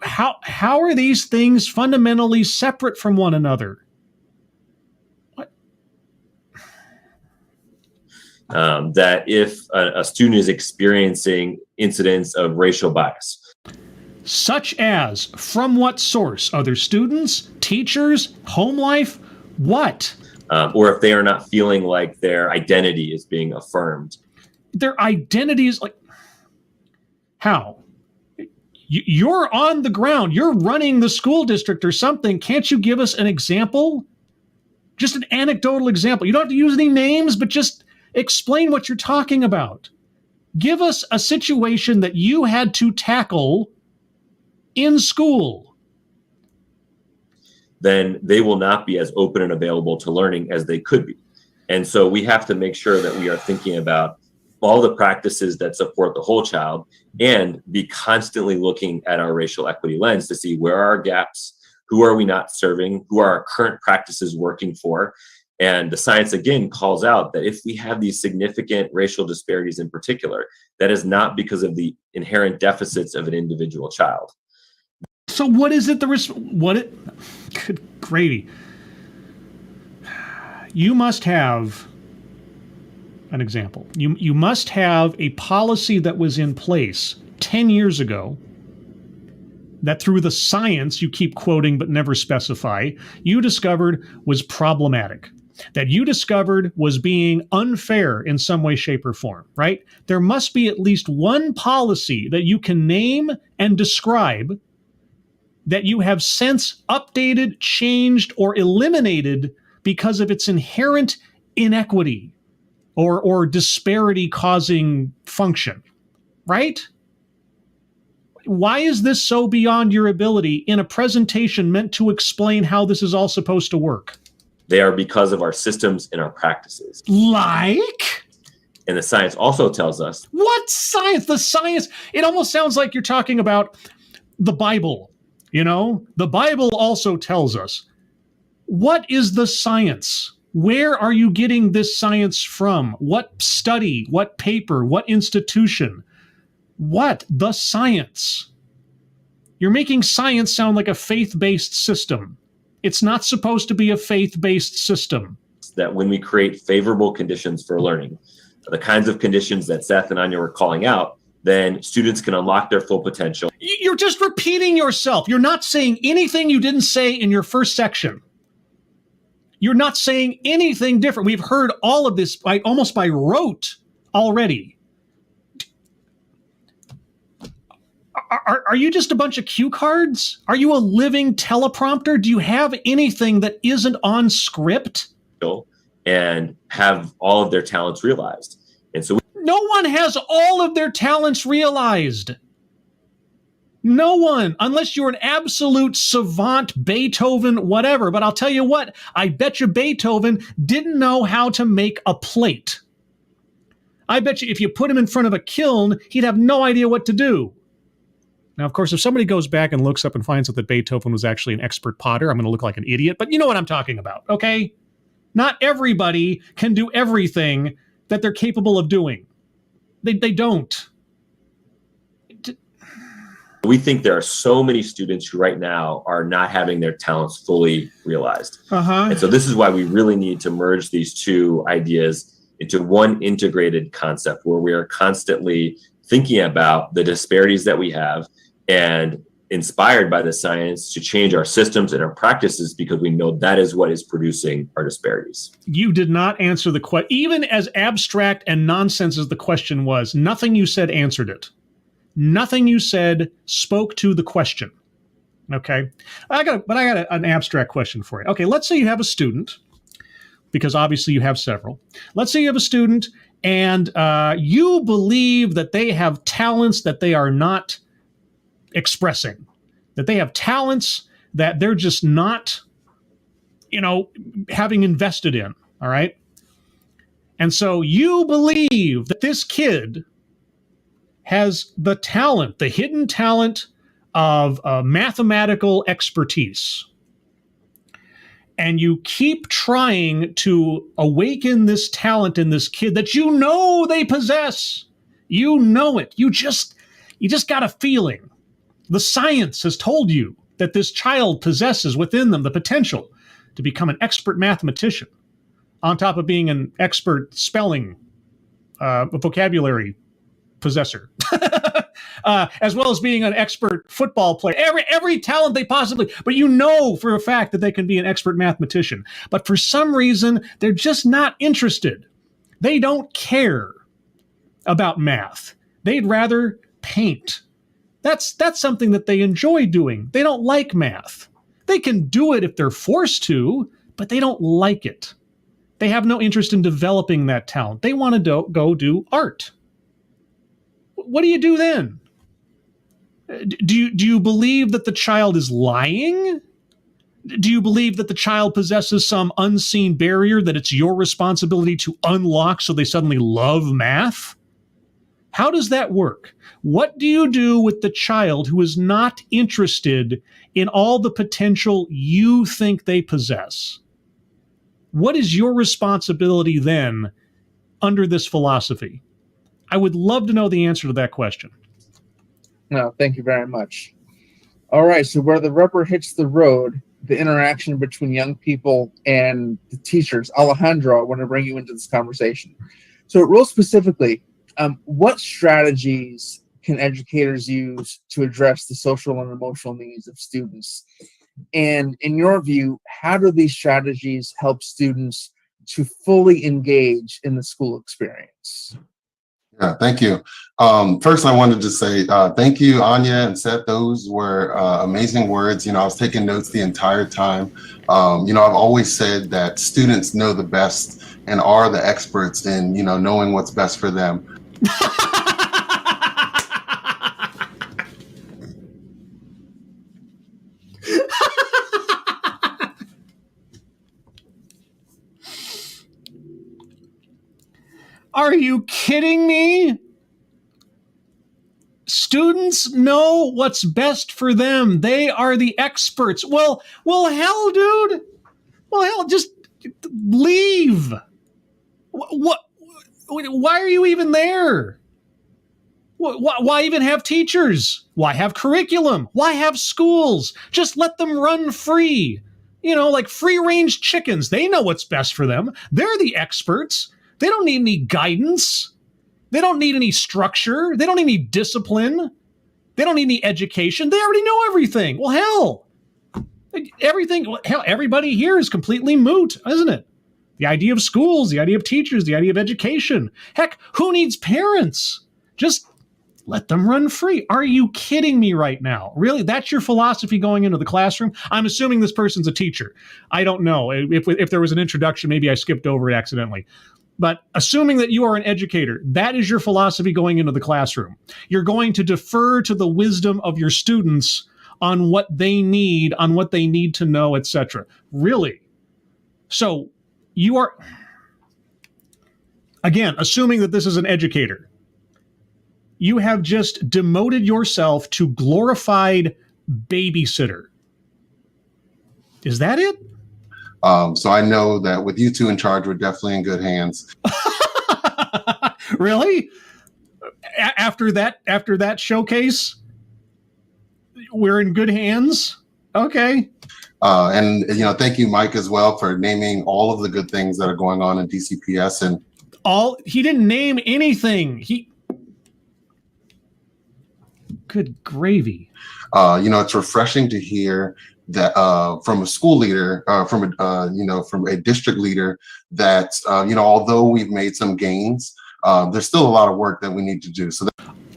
How are these things fundamentally separate from one another? That if a student is experiencing incidents of racial bias. Such as, from what source? Other students, teachers, home life, what? Or if they are not feeling like their identity is being affirmed. Their identity is like, how? You're on the ground, you're running the school district or something. Can't you give us an example? Just an anecdotal example. You don't have to use any names, but just explain what you're talking about. Give us a situation that you had to tackle in school. Then they will not be as open and available to learning as they could be. And so we have to make sure that we are thinking about all the practices that support the whole child and be constantly looking at our racial equity lens to see where are our gaps, who are we not serving, who are our current practices working for. And the science, again, calls out that if we have these significant racial disparities in particular, that is not because of the inherent deficits of an individual child. So what is it, good gravy. You must have an example. You must have a policy that was in place 10 years ago that through the science you keep quoting but never specify, you discovered was problematic, that you discovered was being unfair in some way, shape, or form, right? There must be at least one policy that you can name and describe that you have since updated, changed, or eliminated because of its inherent inequity or disparity causing function, right? Why is this so beyond your ability in a presentation meant to explain how this is all supposed to work? They are because of our systems and our practices. Like? And the science also tells us. What science? The science, it almost sounds like you're talking about the Bible, you know? The Bible also tells us. What is the science? Where are you getting this science from? What study? What paper? What institution? What? The science. You're making science sound like a faith-based system. It's not supposed to be a faith-based system. That when we create favorable conditions for learning, the kinds of conditions that Seth and Anya were calling out, then students can unlock their full potential. You're just repeating yourself. You're not saying anything you didn't say in your first section. You're not saying anything different. We've heard all of this almost by rote already. Are you just a bunch of cue cards? Are you a living teleprompter? Do you have anything that isn't on script? And have all of their talents realized. And so no one has all of their talents realized. No one, unless you're an absolute savant, Beethoven, whatever. But I'll tell you what, I bet you Beethoven didn't know how to make a plate. I bet you if you put him in front of a kiln, he'd have no idea what to do. Now, of course, if somebody goes back and looks up and finds out that Beethoven was actually an expert potter, I'm going to look like an idiot. But you know what I'm talking about, okay? Not everybody can do everything that they're capable of doing. They don't. We think there are so many students who right now are not having their talents fully realized. And so this is why we really need to merge these two ideas into one integrated concept where we are constantly thinking about the disparities that we have and inspired by the science to change our systems and our practices because we know that is what is producing our disparities. You did not answer the question. Even as abstract and nonsense as the question was, nothing you said answered it. Nothing you said spoke to the question. Okay? I got an abstract question for you. Okay, let's say you have a student, because obviously you have several. Let's say you have a student and you believe that they have talents that they are not expressing, that they have talents that they're just not, having invested in, all right? And so you believe that this kid has the talent, the hidden talent of mathematical expertise, and you keep trying to awaken this talent in this kid that you know they possess, you know it, you just got a feeling. The science has told you that this child possesses within them the potential to become an expert mathematician, on top of being an expert spelling vocabulary possessor, as well as being an expert football player. Every talent they possibly, but you know for a fact that they can be an expert mathematician. But for some reason, they're just not interested. They don't care about math. They'd rather paint. That's something that they enjoy doing. They don't like math. They can do it if they're forced to, but they don't like it. They have no interest in developing that talent. They want to go do art. What do you do then? Do you believe that the child is lying? Do you believe that the child possesses some unseen barrier that it's your responsibility to unlock so they suddenly love math? How does that work? What do you do with the child who is not interested in all the potential you think they possess? What is your responsibility then under this philosophy? I would love to know the answer to that question. No, thank you very much. All right, so where the rubber hits the road, the interaction between young people and the teachers. Alejandro, I want to bring you into this conversation. So real specifically, what strategies can educators use to address the social and emotional needs of students? And in your view, how do these strategies help students to fully engage in the school experience? Yeah, thank you. First, I wanted to say thank you, Anya and Seth. Those were amazing words. I was taking notes the entire time. I've always said that students know the best and are the experts in, knowing what's best for them. Are you kidding me? Students know what's best for them. They are the experts. Well, hell, dude. Well, hell, just leave. What? Why are you even there? Why even have teachers? Why have curriculum? Why have schools? Just let them run free. Like free-range chickens. They know what's best for them. They're the experts. They don't need any guidance. They don't need any structure. They don't need any discipline. They don't need any education. They already know everything. Well, hell, everybody here is completely moot, isn't it? The idea of schools, the idea of teachers, the idea of education. Heck, who needs parents? Just let them run free. Are you kidding me right now? Really? That's your philosophy going into the classroom? I'm assuming this person's a teacher. I don't know. If there was an introduction, maybe I skipped over it accidentally. But assuming that you are an educator, that is your philosophy going into the classroom. You're going to defer to the wisdom of your students on what they need to know, etc. Really? So you are, again, assuming that this is an educator, you have just demoted yourself to glorified babysitter. Is that it? So I know that with you two in charge, we're definitely in good hands. Really? After that showcase, we're in good hands? Okay. And thank you, Mike, as well, for naming all of the good things that are going on in DCPS. And he didn't name anything. Good gravy. It's refreshing to hear that from a school leader, from a district leader, that although we've made some gains, there's still a lot of work that we need to do. So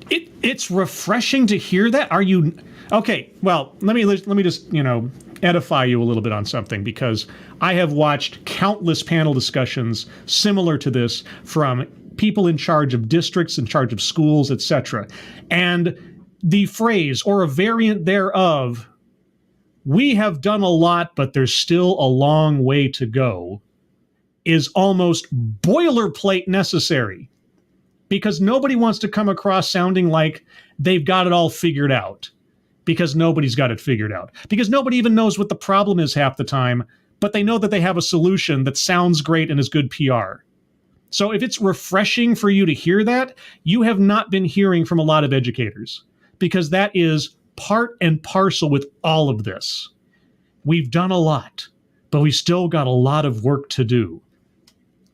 it's refreshing to hear that. Are you okay? Well, let me just edify you a little bit on something, because I have watched countless panel discussions similar to this from people in charge of districts, in charge of schools, etc. And the phrase, or a variant thereof, "We have done a lot, but there's still a long way to go," is almost boilerplate necessary because nobody wants to come across sounding like they've got it all figured out, because nobody's got it figured out, because nobody even knows what the problem is half the time, but they know that they have a solution that sounds great and is good PR. So if it's refreshing for you to hear that, you have not been hearing from a lot of educators, because that is part and parcel with all of this. We've done a lot, but we still got a lot of work to do.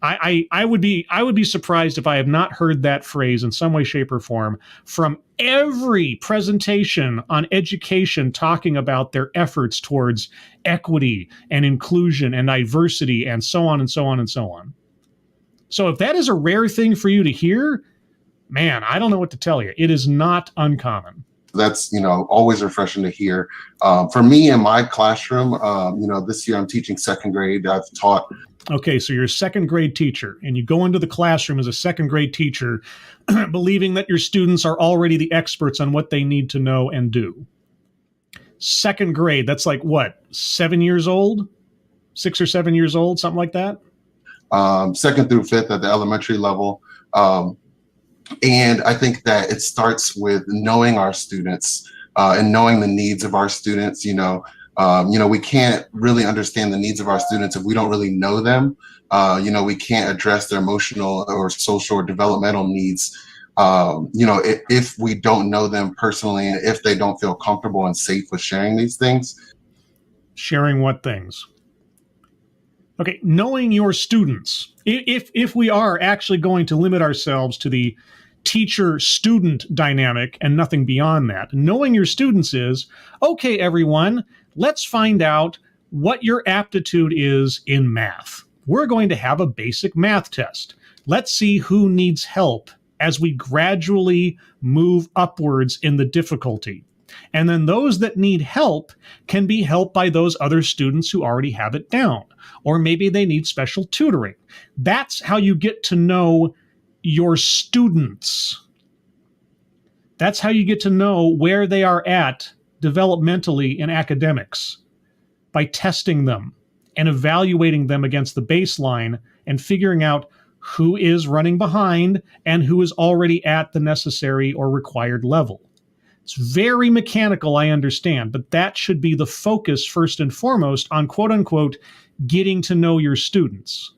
I would be surprised if I have not heard that phrase in some way, shape, or form from every presentation on education talking about their efforts towards equity and inclusion and diversity and so on and so on and so on. So if that is a rare thing for you to hear, man, I don't know what to tell you. It is not uncommon. That's, always refreshing to hear. For me in my classroom, this year I'm teaching second grade. I've taught. Okay, so you're a second grade teacher, and you go into the classroom as a second grade teacher, believing that your students are already the experts on what they need to know and do. Second grade, that's like what, 7 years old? 6 or 7 years old, something like that? Second through fifth at the elementary level. And I think that it starts with knowing our students and knowing the needs of our students. We can't really understand the needs of our students if we don't really know them. We can't address their emotional or social or developmental needs, if we don't know them personally and if they don't feel comfortable and safe with sharing these things. Sharing what things? Okay, knowing your students. If we are actually going to limit ourselves to the teacher-student dynamic and nothing beyond that, knowing your students is, okay, everyone, let's find out what your aptitude is in math. We're going to have a basic math test. Let's see who needs help as we gradually move upwards in the difficulty. And then those that need help can be helped by those other students who already have it down. Or maybe they need special tutoring. That's how you get to know your students. That's how you get to know where they are at developmentally in academics, by testing them and evaluating them against the baseline and figuring out who is running behind and who is already at the necessary or required level. It's very mechanical, I understand, but that should be the focus first and foremost on quote-unquote getting to know your students.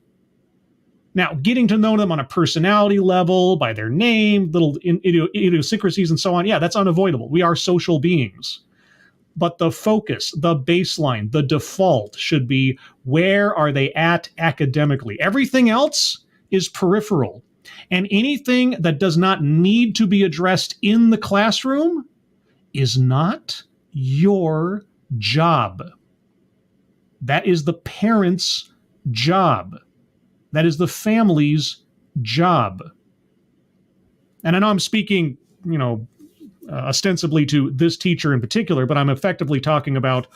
Now, getting to know them on a personality level, by their name, little idiosyncrasies and so on, yeah, that's unavoidable. We are social beings. But the focus, the baseline, the default should be, where are they at academically? Everything else is peripheral. And anything that does not need to be addressed in the classroom is not your job. That is the parent's job. That is the family's job. And I know I'm speaking, ostensibly to this teacher in particular, but I'm effectively talking about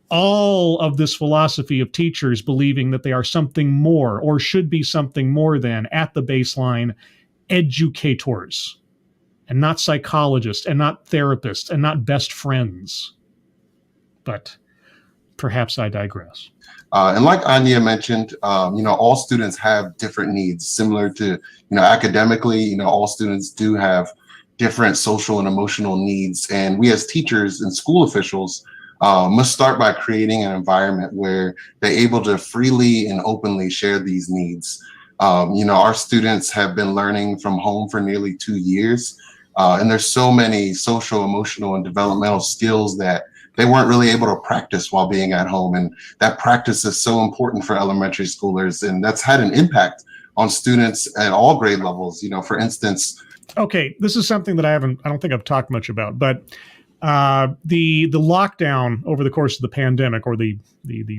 all of this philosophy of teachers believing that they are something more or should be something more than, at the baseline, educators, and not psychologists and not therapists and not best friends. But perhaps I digress. And like Anya mentioned, all students have different needs, similar to, academically, all students do have different social and emotional needs. And we as teachers and school officials must start by creating an environment where they're able to freely and openly share these needs. Our students have been learning from home for nearly 2 years. And there's so many social, emotional, and developmental skills that they weren't really able to practice while being at home. And that practice is so important for elementary schoolers. And that's had an impact on students at all grade levels. For instance. Okay, this is something that I don't think I've talked much about, but the lockdown over the course of the pandemic, or the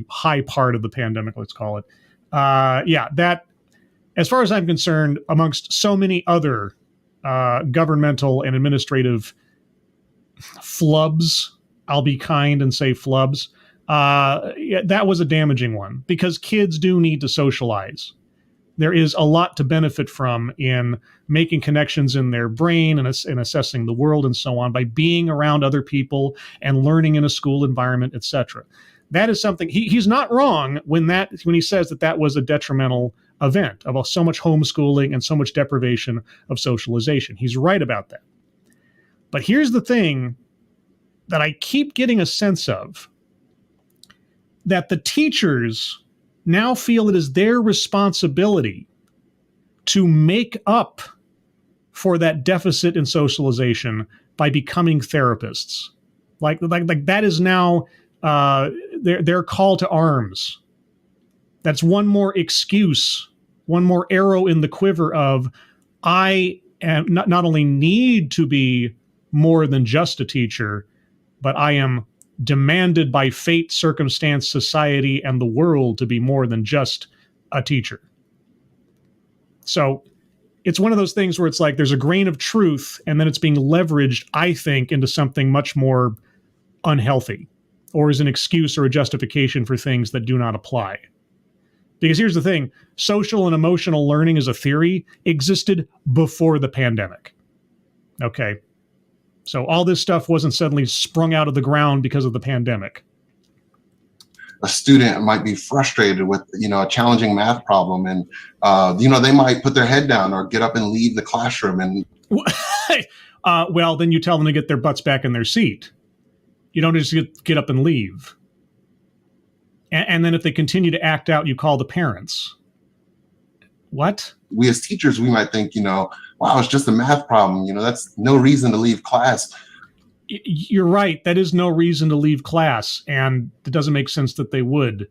high part of the pandemic, let's call it. That, as far as I'm concerned, amongst so many other governmental and administrative flubs, I'll be kind and say flubs, that was a damaging one, because kids do need to socialize. There is a lot to benefit from in making connections in their brain and assessing the world and so on by being around other people and learning in a school environment, etc. That is something he's not wrong when he says that was a detrimental event of so much homeschooling and so much deprivation of socialization. He's right about that. But here's the thing that I keep getting a sense of, that the teachers now feel it is their responsibility to make up for that deficit in socialization by becoming therapists. Like that is now their call to arms. That's one more excuse, one more arrow in the quiver of, I am not only need to be more than just a teacher, but I am demanded by fate, circumstance, society, and the world to be more than just a teacher. So it's one of those things where it's like there's a grain of truth, and then it's being leveraged, I think, into something much more unhealthy, or as an excuse or a justification for things that do not apply. Because here's the thing, social and emotional learning as a theory existed before the pandemic. Okay. So all this stuff wasn't suddenly sprung out of the ground because of the pandemic. A student might be frustrated with, a challenging math problem, and, they might put their head down or get up and leave the classroom. And well, then you tell them to get their butts back in their seat. You don't just get up and leave. And then if they continue to act out, you call the parents. What? We as teachers, we might think, wow, it's just a math problem. That's no reason to leave class. You're right. That is no reason to leave class. And it doesn't make sense that they would.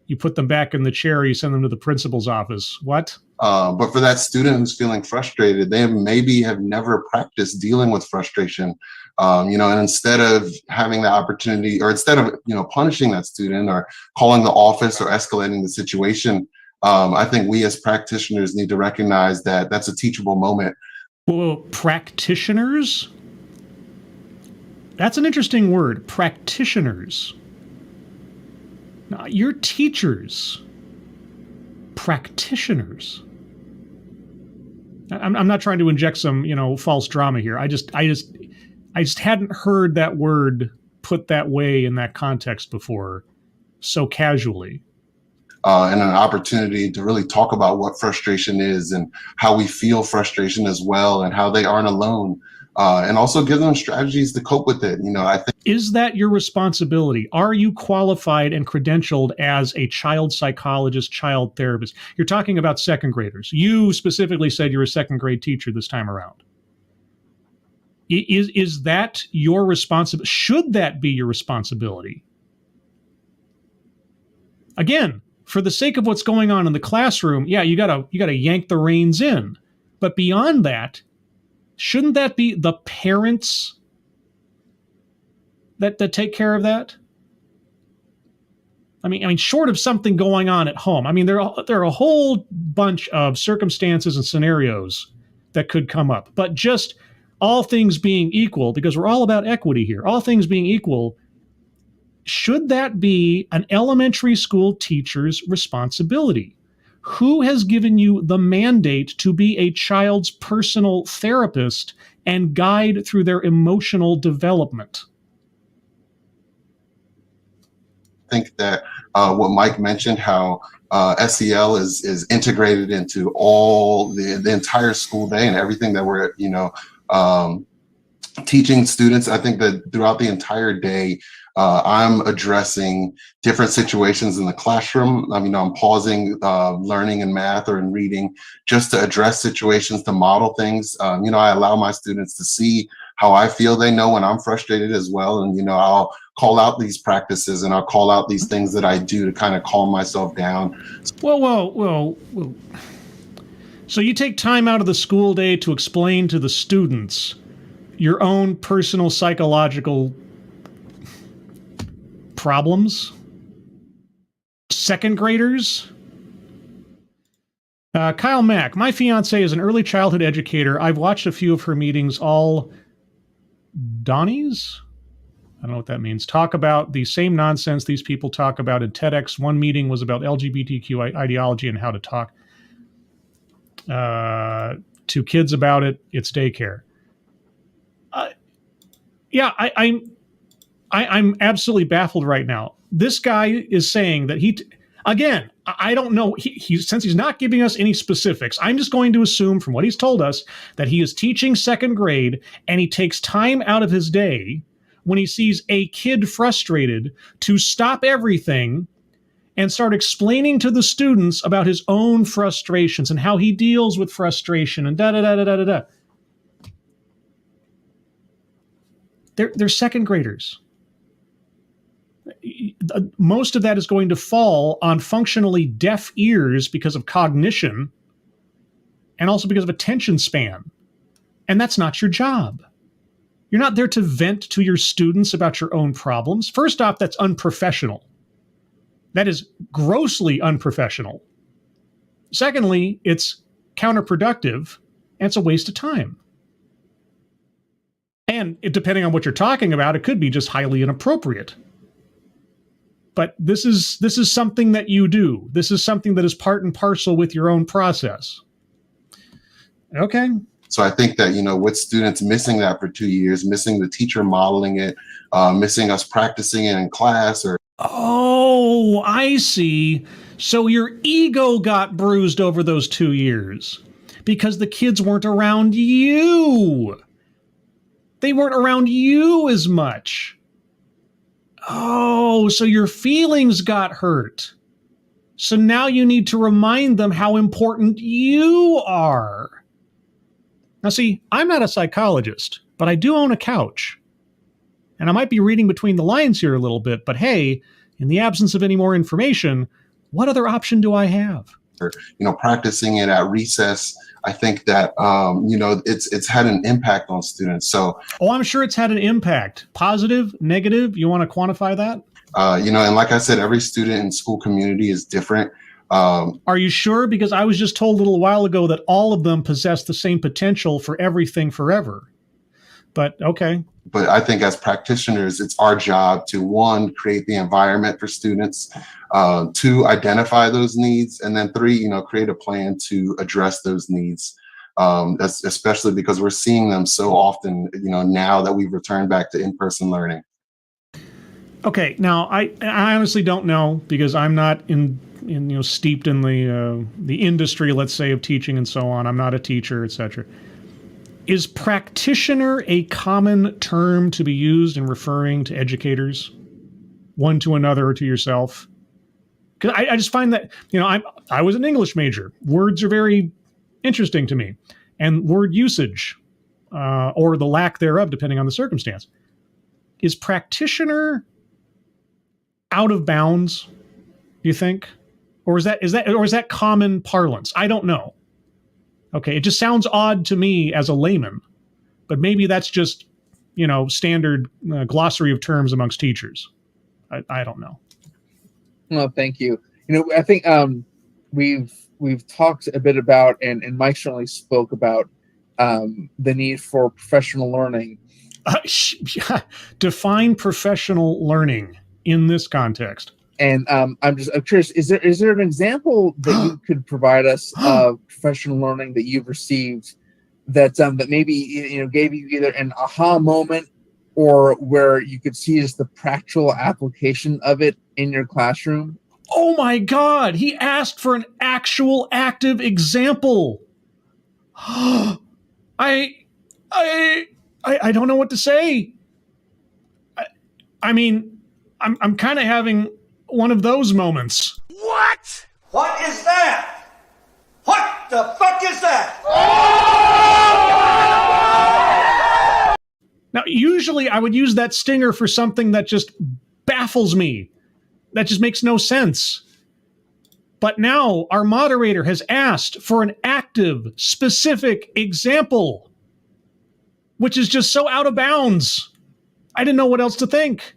You put them back in the chair, you send them to the principal's office. What? But for that student who's feeling frustrated, they maybe have never practiced dealing with frustration. And instead of having the opportunity, or instead of, punishing that student or calling the office or escalating the situation, I think we as practitioners need to recognize that that's a teachable moment. Well, practitioners? That's an interesting word, practitioners. No, you're teachers. Practitioners. I'm not trying to inject some, false drama here. I just hadn't heard that word put that way in that context before, so casually. And an opportunity to really talk about what frustration is and how we feel frustration as well, and how they aren't alone, and also give them strategies to cope with it. I think. Is that your responsibility? Are you qualified and credentialed as a child psychologist, child therapist? You're talking about second graders. You specifically said you're a second grade teacher this time around. Is that your responsibility? Should that be your responsibility? Again, for the sake of what's going on in the classroom, yeah, you gotta yank the reins in. But beyond that, shouldn't that be the parents that take care of that? I mean, short of something going on at home, there are a whole bunch of circumstances and scenarios that could come up. But just all things being equal, because we're all about equity here, all things being equal, should that be an elementary school teacher's responsibility? Who has given you the mandate to be a child's personal therapist and guide through their emotional development? I think that what Mike mentioned, how SEL is integrated into all the entire school day and everything that we're, teaching students. I think that throughout the entire day, I'm addressing different situations in the classroom. I'm pausing learning in math or in reading just to address situations, to model things. I allow my students to see how I feel. They know when I'm frustrated as well. And, I'll call out these practices and I'll call out these things that I do to kind of calm myself down. Well. So you take time out of the school day to explain to the students your own personal psychological problems? Second graders? Kyle Mack, my fiance is an early childhood educator. I've watched a few of her meetings, all Donnies? I don't know what that means. Talk about the same nonsense these people talk about in TEDx. One meeting was about LGBTQ ideology and how to talk to kids about it. It's daycare. I'm absolutely baffled right now. This guy is saying that Again, I don't know. Since he's not giving us any specifics, I'm just going to assume from what he's told us that he is teaching second grade and he takes time out of his day when he sees a kid frustrated to stop everything and start explaining to the students about his own frustrations and how he deals with frustration and da-da-da-da-da-da. They're second graders. Most of that is going to fall on functionally deaf ears because of cognition and also because of attention span. And that's not your job. You're not there to vent to your students about your own problems. First off, that's unprofessional. That is grossly unprofessional. Secondly, it's counterproductive and it's a waste of time. And depending on what you're talking about, it could be just highly inappropriate. But this is something that you do. This is something that is part and parcel with your own process. Okay. So I think that, with students missing that for 2 years, missing the teacher modeling it, missing us practicing it in class or. Oh, I see. So your ego got bruised over those 2 years because the kids weren't around you. They weren't around you as much. Oh, so your feelings got hurt. So now you need to remind them how important you are. Now, see, I'm not a psychologist, but I do own a couch. And I might be reading between the lines here a little bit, but hey, in the absence of any more information, what other option do I have? Practicing it at recess, I think that, it's had an impact on students. So, I'm sure it's had an impact. Positive, negative. You want to quantify that? And like I said, every student in school community is different. Are you sure? Because I was just told a little while ago that all of them possess the same potential for everything forever. But okay. But I think as practitioners, it's our job to, one, create the environment for students, two, identify those needs, and then three, create a plan to address those needs, especially because we're seeing them so often, now that we've returned back to in-person learning. Okay, now I honestly don't know because I'm not steeped in the industry, let's say, of teaching and so on. I'm not a teacher, etc. Is practitioner a common term to be used in referring to educators, one to another or to yourself? Because I just find that, I was an English major. Words are very interesting to me. And word usage, or the lack thereof, depending on the circumstance. Is practitioner out of bounds, do you think? Or is that common parlance? I don't know. Okay, it just sounds odd to me as a layman, but maybe that's just, standard glossary of terms amongst teachers. I don't know. Well, thank you. I think we've talked a bit about, and Mike certainly spoke about the need for professional learning. Define professional learning in this context. And I'm curious, is there an example that you could provide us of professional learning that you've received that maybe gave you either an aha moment or where you could see just the practical application of it in your classroom? Oh my God, he asked for an actual active example. I don't know what to say. I'm kind of having one of those moments. What? What is that? What the fuck is that? Now, usually I would use that stinger for something that just baffles me. That just makes no sense. But now our moderator has asked for an active, specific example, which is just so out of bounds. I didn't know what else to think.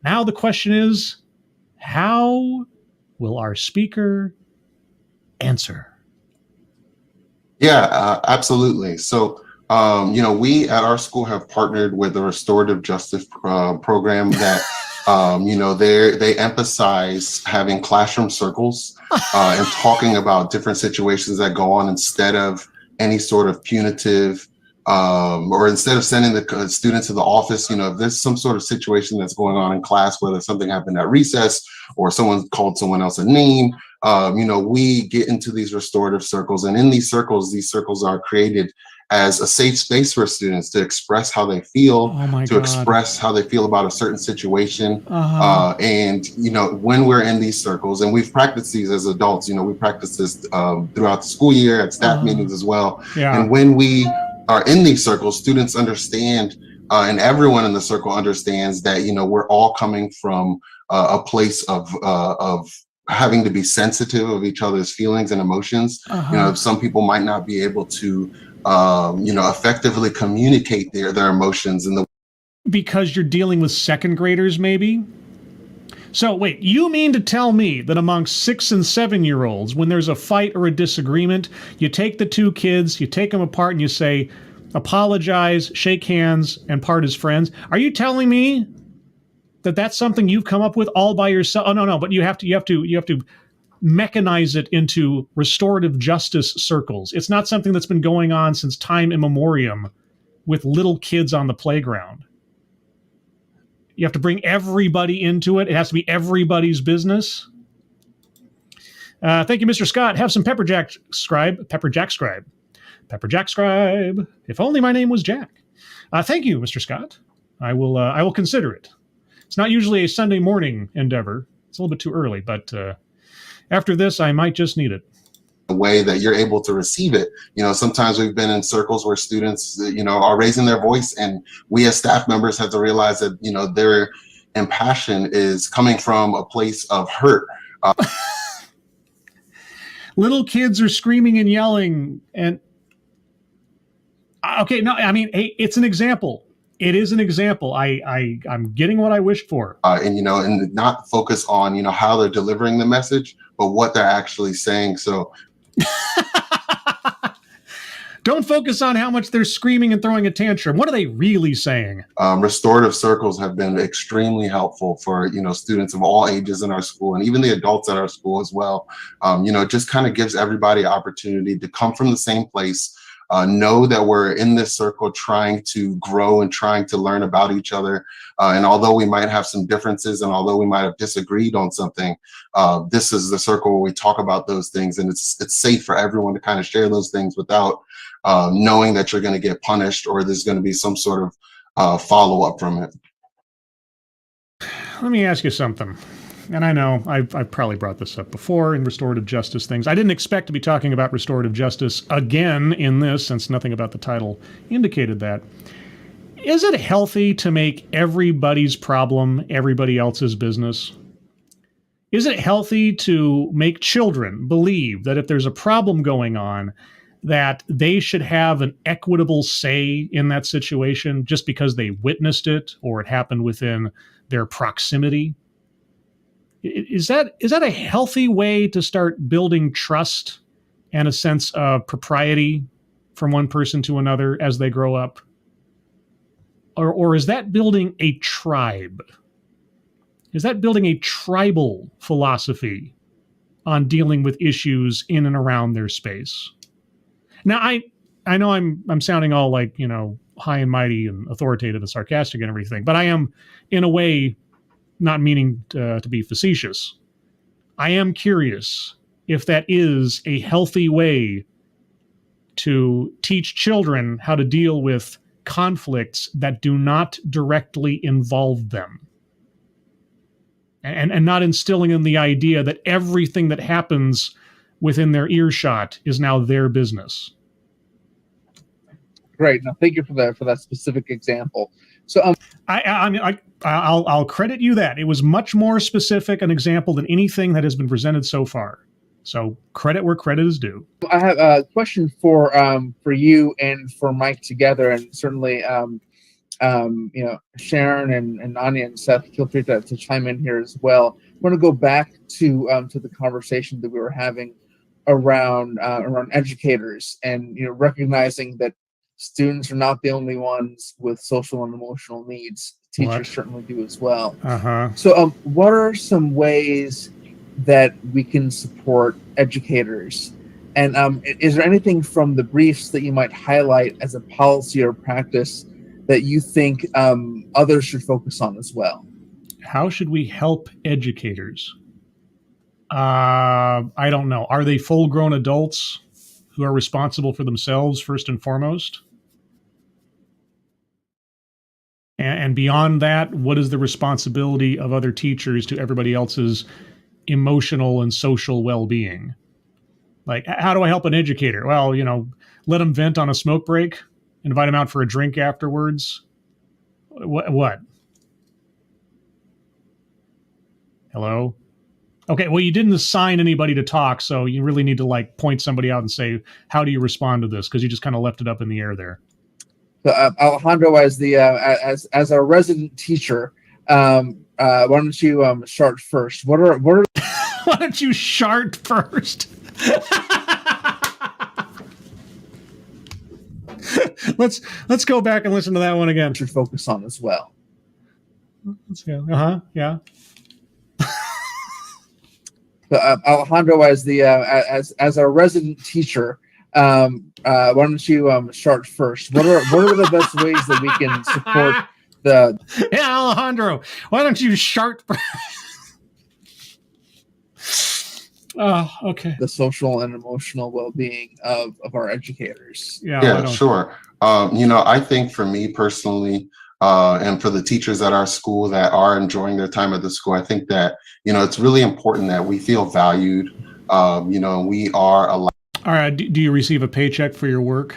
Now the question is, how will our speaker answer? Yeah, absolutely. So, we at our school have partnered with the Restorative Justice program that, they emphasize having classroom circles and talking about different situations that go on instead of any sort of punitive or instead of sending the student to the office, if there's some sort of situation that's going on in class, whether something happened at recess or someone called someone else a name, we get into these restorative circles. And in these circles are created as a safe space for students to express how they feel, express how they feel about a certain situation. And, when we're in these circles, and we've practiced these as adults, we practice this throughout the school year at staff meetings as well. Yeah. And when we are in these circles, students understand, and everyone in the circle understands that, we're all coming from a place of having to be sensitive of each other's feelings and emotions. Some people might not be able to effectively communicate their emotions because you're dealing with second graders, maybe. So wait, you mean to tell me that amongst 6 and 7-year-olds, when there's a fight or a disagreement, you take the two kids, you take them apart, and you say, apologize, shake hands, and part as friends? Are you telling me that that's something you've come up with all by yourself? Oh no, but you have to mechanize it into restorative justice circles. It's not something that's been going on since time immemorial with little kids on the playground. You have to bring everybody into it. It has to be everybody's business. Thank you, Mr. Scott. Have some Pepper Jack Scribe. If only my name was Jack. Thank you, Mr. Scott. I will consider it. It's not usually a Sunday morning endeavor. It's a little bit too early, but after this, I might just need it. The way that you're able to receive it. Sometimes we've been in circles where students, are raising their voice, and we as staff members have to realize that, their impassion is coming from a place of hurt. Little kids are screaming and yelling, and okay, no, I mean, hey, it's an example. It is an example. I'm getting what I wished for. And not focus on, how they're delivering the message, but what they're actually saying. So don't focus on how much they're screaming and throwing a tantrum. What are they really saying? Restorative circles have been extremely helpful for, students of all ages in our school, and even the adults at our school as well. It just kind of gives everybody opportunity to come from the same place, know that we're in this circle trying to grow and trying to learn about each other. And although we might have some differences, and although we might have disagreed on something, this is the circle where we talk about those things, and it's safe for everyone to kind of share those things without knowing that you're going to get punished or there's going to be some sort of follow-up from it. Let me ask you something. And I know I've probably brought this up before in restorative justice things. I didn't expect to be talking about restorative justice again in this, since nothing about the title indicated that. Is it healthy to make everybody's problem everybody else's business? Is it healthy to make children believe that if there's a problem going on, that they should have an equitable say in that situation just because they witnessed it or it happened within their proximity? Is that a healthy way to start building trust and a sense of propriety from one person to another as they grow up? Or is that building a tribe? Is that building a tribal philosophy on dealing with issues in and around their space? Now, I know I'm sounding all like, high and mighty and authoritative and sarcastic and everything, but I am, in a way, not meaning to be facetious. I am curious if that is a healthy way to teach children how to deal with conflicts that do not directly involve them. And not instilling in the idea that everything that happens within their earshot is now their business. Great. Now, thank you for that specific example. So, I'll credit you that it was much more specific an example than anything that has been presented so far. So, credit where credit is due. I have a question for you and for Mike together, and certainly, Sharon and Anya and Seth, feel free to chime in here as well. I want to go back to the conversation that we were having around educators, and recognizing that students are not the only ones with social and emotional needs. Teachers certainly do as well. So what are some ways that we can support educators And is there anything from the briefs that you might highlight as a policy or practice that you think others should focus on as well? How should we help educators? I don't know. Are they full-grown adults who are responsible for themselves first and foremost? And beyond that, what is the responsibility of other teachers to everybody else's emotional and social well-being? Like, how do I help an educator? Well, let them vent on a smoke break, invite them out for a drink afterwards. What? Hello? Okay, well, you didn't assign anybody to talk, so you really need to point somebody out and say, how do you respond to this? Because you just kind of left it up in the air there. So, Alejandro, as our resident teacher, why don't you start first? What are Why don't you start first? Let's go back and listen to that one again. Should focus on as well. Let's go. Yeah. So, Alejandro, as our resident teacher, why don't you start first? What are the best ways that we can support the? Yeah, Alejandro, why don't you start? Okay. The social and emotional well-being of our educators. Yeah, sure. I think for me personally, and for the teachers at our school that are enjoying their time at the school, I think that, it's really important that we feel valued. We are allowed. All right. Do you receive a paycheck for your work?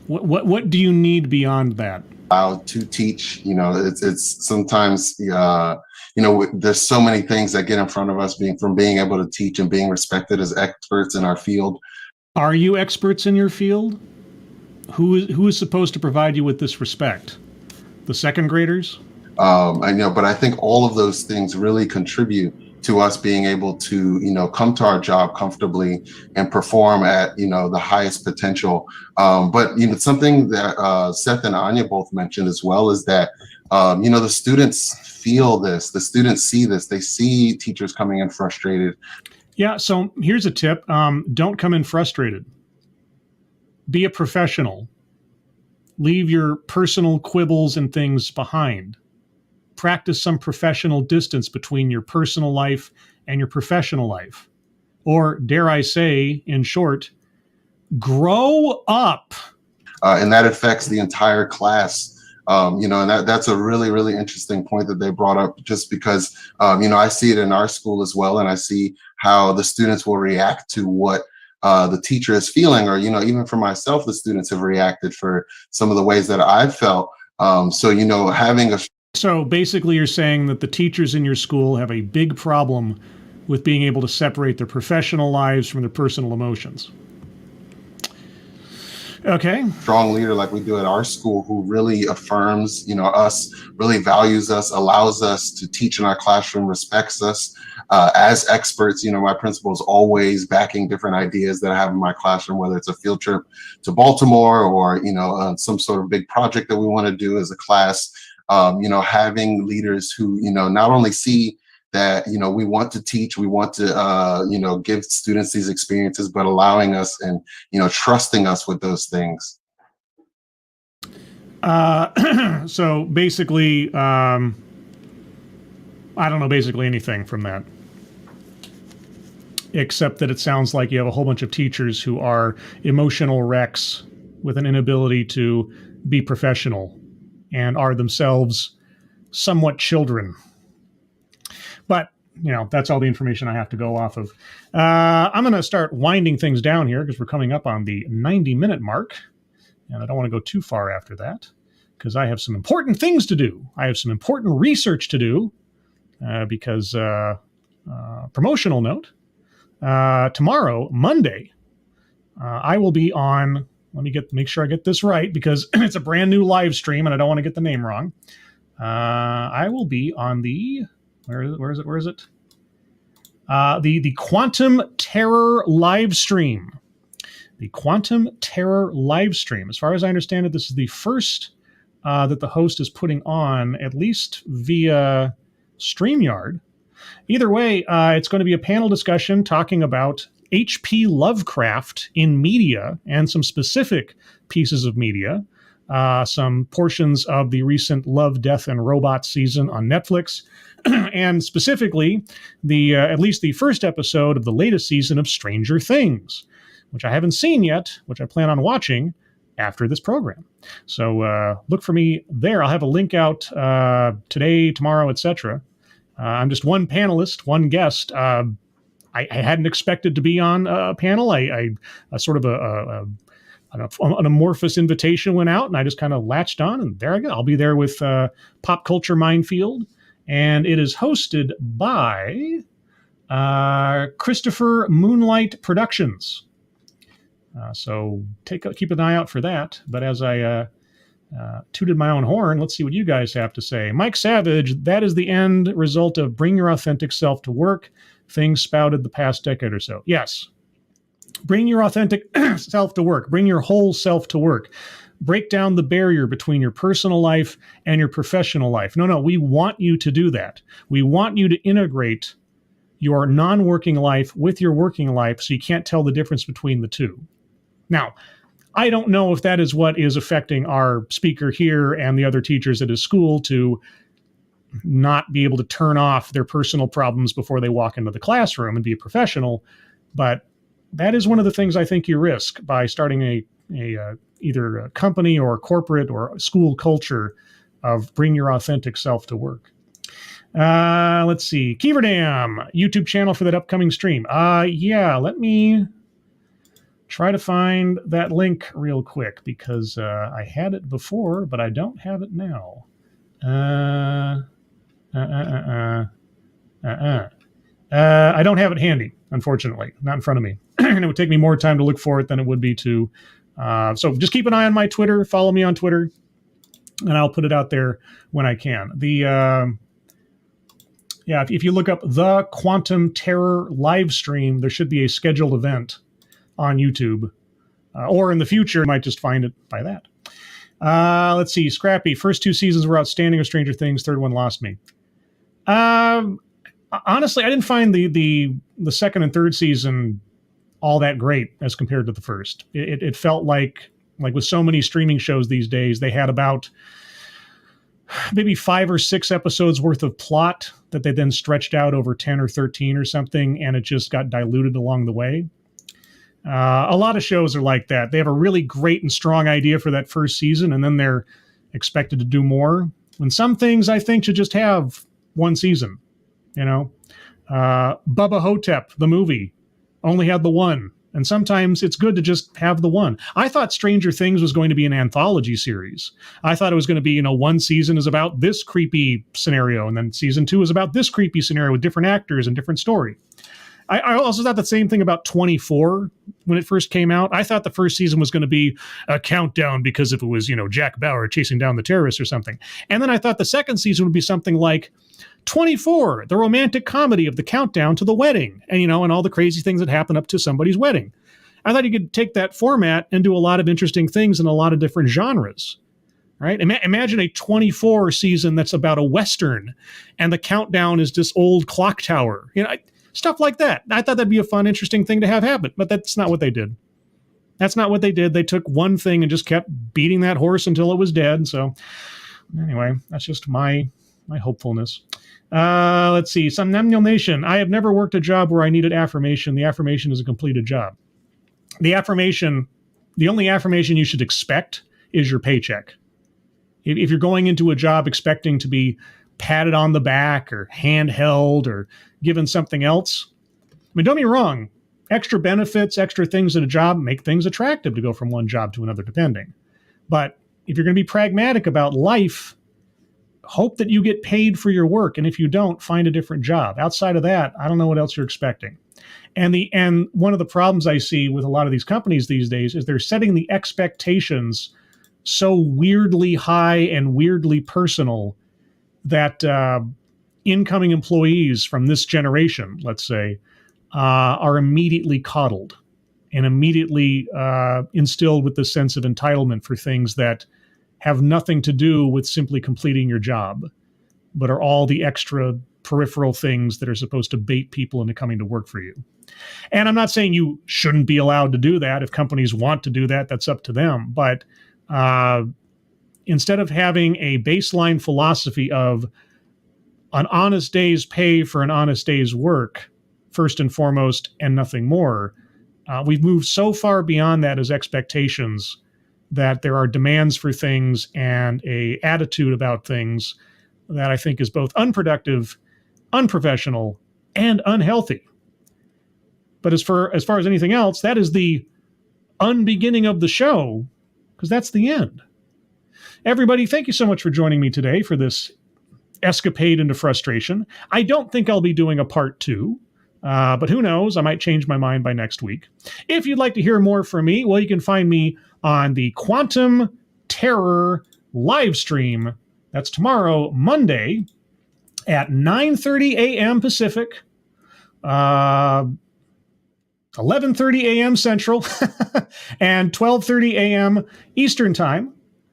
What do you need beyond that? Allowed to teach. It's sometimes, there's so many things that get in front of us being able to teach and being respected as experts in our field. Are you experts in your field? Who is supposed to provide you with this respect? The second graders? I know, but I think all of those things really contribute to us being able to, come to our job comfortably and perform at, the highest potential. But, something that Seth and Anya both mentioned as well is that, the students feel this, the students see this, they see teachers coming in frustrated. Yeah. So here's a tip. Don't come in frustrated. Be a professional. Leave your personal quibbles and things behind. Practice some professional distance between your personal life and your professional life. Or, dare I say, in short, grow up. And that affects the entire class. And that's a really, really interesting point that they brought up, just because, I see it in our school as well. And I see how the students will react to what the teacher is feeling, or, even for myself, the students have reacted for some of the ways that I've felt. So basically you're saying that the teachers in your school have a big problem with being able to separate their professional lives from their personal emotions. Okay. Strong leader like we do at our school, who really affirms, us, really values us, allows us to teach in our classroom, respects us as experts. My principal is always backing different ideas that I have in my classroom, whether it's a field trip to Baltimore or, some sort of big project that we want to do as a class. Having leaders who, not only see that, we want to teach, we want to, give students these experiences, but allowing us and, trusting us with those things. So basically, I don't know basically anything from that, except that it sounds like you have a whole bunch of teachers who are emotional wrecks with an inability to be professional and are themselves somewhat children. But, that's all the information I have to go off of. I'm going to start winding things down here because we're coming up on the 90-minute mark. And I don't want to go too far after that because I have some important things to do. I have some important research to do because, promotional note, tomorrow, Monday, I will be on, let me make sure I get this right because it's a brand new live stream and I don't want to get the name wrong. I will be on the, where is it? The Quantum Terror live stream. The Quantum Terror live stream. As far as I understand it, this is the first that the host is putting on, at least via StreamYard. Either way, it's going to be a panel discussion talking about H.P. Lovecraft in media and some specific pieces of media, some portions of the recent Love, Death, and Robots season on Netflix, and specifically at least the first episode of the latest season of Stranger Things, which I haven't seen yet, which I plan on watching after this program. So look for me there. I'll have a link out today, tomorrow, etc. I'm just one panelist, one guest. I hadn't expected to be on a panel. I sort of an amorphous invitation went out, and I just kind of latched on, and there I go. I'll be there with Pop Culture Minefield, and it is hosted by Christopher Moonlight Productions. So keep an eye out for that. But as I tooted my own horn, let's see what you guys have to say. Mike Savage, that is the end result of bring your authentic self to work. Things spouted the past decade or so. Yes. Bring your authentic self to work. Bring your whole self to work. Break down the barrier between your personal life and your professional life. No, we want you to do that. We want you to integrate your non-working life with your working life so you can't tell the difference between the two. Now, I don't know if that is what is affecting our speaker here and the other teachers at his school to not be able to turn off their personal problems before they walk into the classroom and be a professional, but that is one of the things I think you risk by starting either a company or a corporate or a school culture of bring your authentic self to work. Let's see. Keeverdam, YouTube channel for that upcoming stream. Let me try to find that link real quick because I had it before, but I don't have it now. I don't have it handy, unfortunately, not in front of me. And it would take me more time to look for it than it would be to. So just keep an eye on my Twitter, follow me on Twitter, and I'll put it out there when I can. If you look up the Quantum Terror live stream, there should be a scheduled event on YouTube, or in the future, you might just find it by that. Let's see. Scrappy. First two seasons were outstanding of Stranger Things. Third one lost me. Honestly, I didn't find the second and third season all that great as compared to the first. It felt like with so many streaming shows these days, they had about maybe 5 or 6 episodes worth of plot that they then stretched out over 10 or 13 or something, and it just got diluted along the way. A lot of shows are like that. They have a really great and strong idea for that first season, and then they're expected to do more. And some things I think should just have one season. Bubba Hotep, the movie, only had the one. And sometimes it's good to just have the one. I thought Stranger Things was going to be an anthology series. I thought it was going to be, one season is about this creepy scenario, and then season 2 is about this creepy scenario with different actors and different story. I also thought the same thing about 24 when it first came out. I thought the first season was going to be a countdown because if it was, Jack Bauer chasing down the terrorists or something. And then I thought the second season would be something like 24, the romantic comedy of the countdown to the wedding, and all the crazy things that happen up to somebody's wedding. I thought you could take that format and do a lot of interesting things in a lot of different genres, right? Imagine a 24 season that's about a Western, and the countdown is this old clock tower, stuff like that. I thought that'd be a fun, interesting thing to have happen, but that's not what they did. They took one thing and just kept beating that horse until it was dead. So anyway, that's just my hopefulness. Let's see. Some Nemnial Nation. I have never worked a job where I needed affirmation. The affirmation is a completed job. The only affirmation you should expect is your paycheck. If you're going into a job expecting to be patted on the back or handheld or given something else, don't get me wrong. Extra benefits, extra things at a job make things attractive to go from one job to another, depending. But if you're going to be pragmatic about life, hope that you get paid for your work. And if you don't, find a different job. Outside of that, I don't know what else you're expecting. And one of the problems I see with a lot of these companies these days is they're setting the expectations so weirdly high and weirdly personal that incoming employees from this generation, let's say, are immediately coddled and immediately instilled with the sense of entitlement for things that have nothing to do with simply completing your job, but are all the extra peripheral things that are supposed to bait people into coming to work for you. And I'm not saying you shouldn't be allowed to do that. If companies want to do that, that's up to them. But instead of having a baseline philosophy of an honest day's pay for an honest day's work, first and foremost, and nothing more, we've moved so far beyond that as expectations that there are demands for things and a attitude about things that I think is both unproductive, unprofessional, and unhealthy. But as far as anything else, that is the unbeginning of the show, because that's the end. Everybody, thank you so much for joining me today for this escapade into frustration. I don't think I'll be doing a part 2, but who knows? I might change my mind by next week. If you'd like to hear more from me, well, you can find me on the Quantum Terror live stream. That's tomorrow, Monday, at 9:30 a.m. Pacific, 11:30 a.m. Central, and 12:30 a.m. Eastern Time,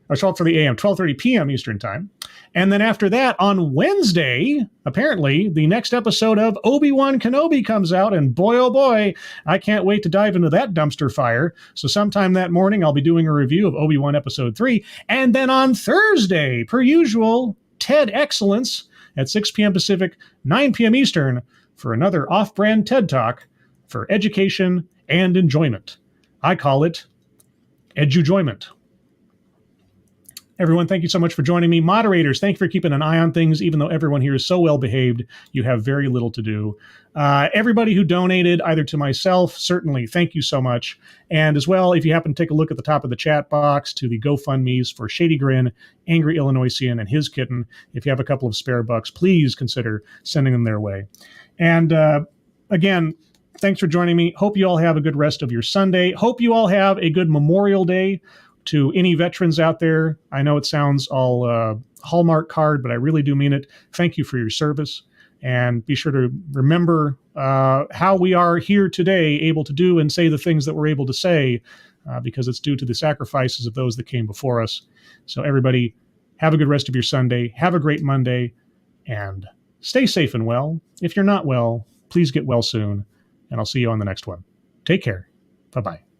or 12:30 a.m., 12:30 p.m. Eastern Time. And then after that, on Wednesday, apparently, the next episode of Obi-Wan Kenobi comes out, and boy, oh boy, I can't wait to dive into that dumpster fire. So sometime that morning, I'll be doing a review of Obi-Wan Episode 3. And then on Thursday, per usual, TED Excellence at 6 p.m. Pacific, 9 p.m. Eastern, for another off-brand TED Talk for education and enjoyment. I call it Edujoyment. Everyone, thank you so much for joining me. Moderators, thank you for keeping an eye on things. Even though everyone here is so well behaved, you have very little to do. Everybody who donated, either to myself, certainly, thank you so much. And as well, if you happen to take a look at the top of the chat box to the GoFundMes for Shady Grin, Angry Illinoisian, and his kitten, if you have a couple of spare bucks, please consider sending them their way. And again, thanks for joining me. Hope you all have a good rest of your Sunday. Hope you all have a good Memorial Day. To any veterans out there, I know it sounds all Hallmark card, but I really do mean it. Thank you for your service. And be sure to remember how we are here today able to do and say the things that we're able to say, because it's due to the sacrifices of those that came before us. So everybody, have a good rest of your Sunday. Have a great Monday. And stay safe and well. If you're not well, please get well soon. And I'll see you on the next one. Take care. Bye-bye.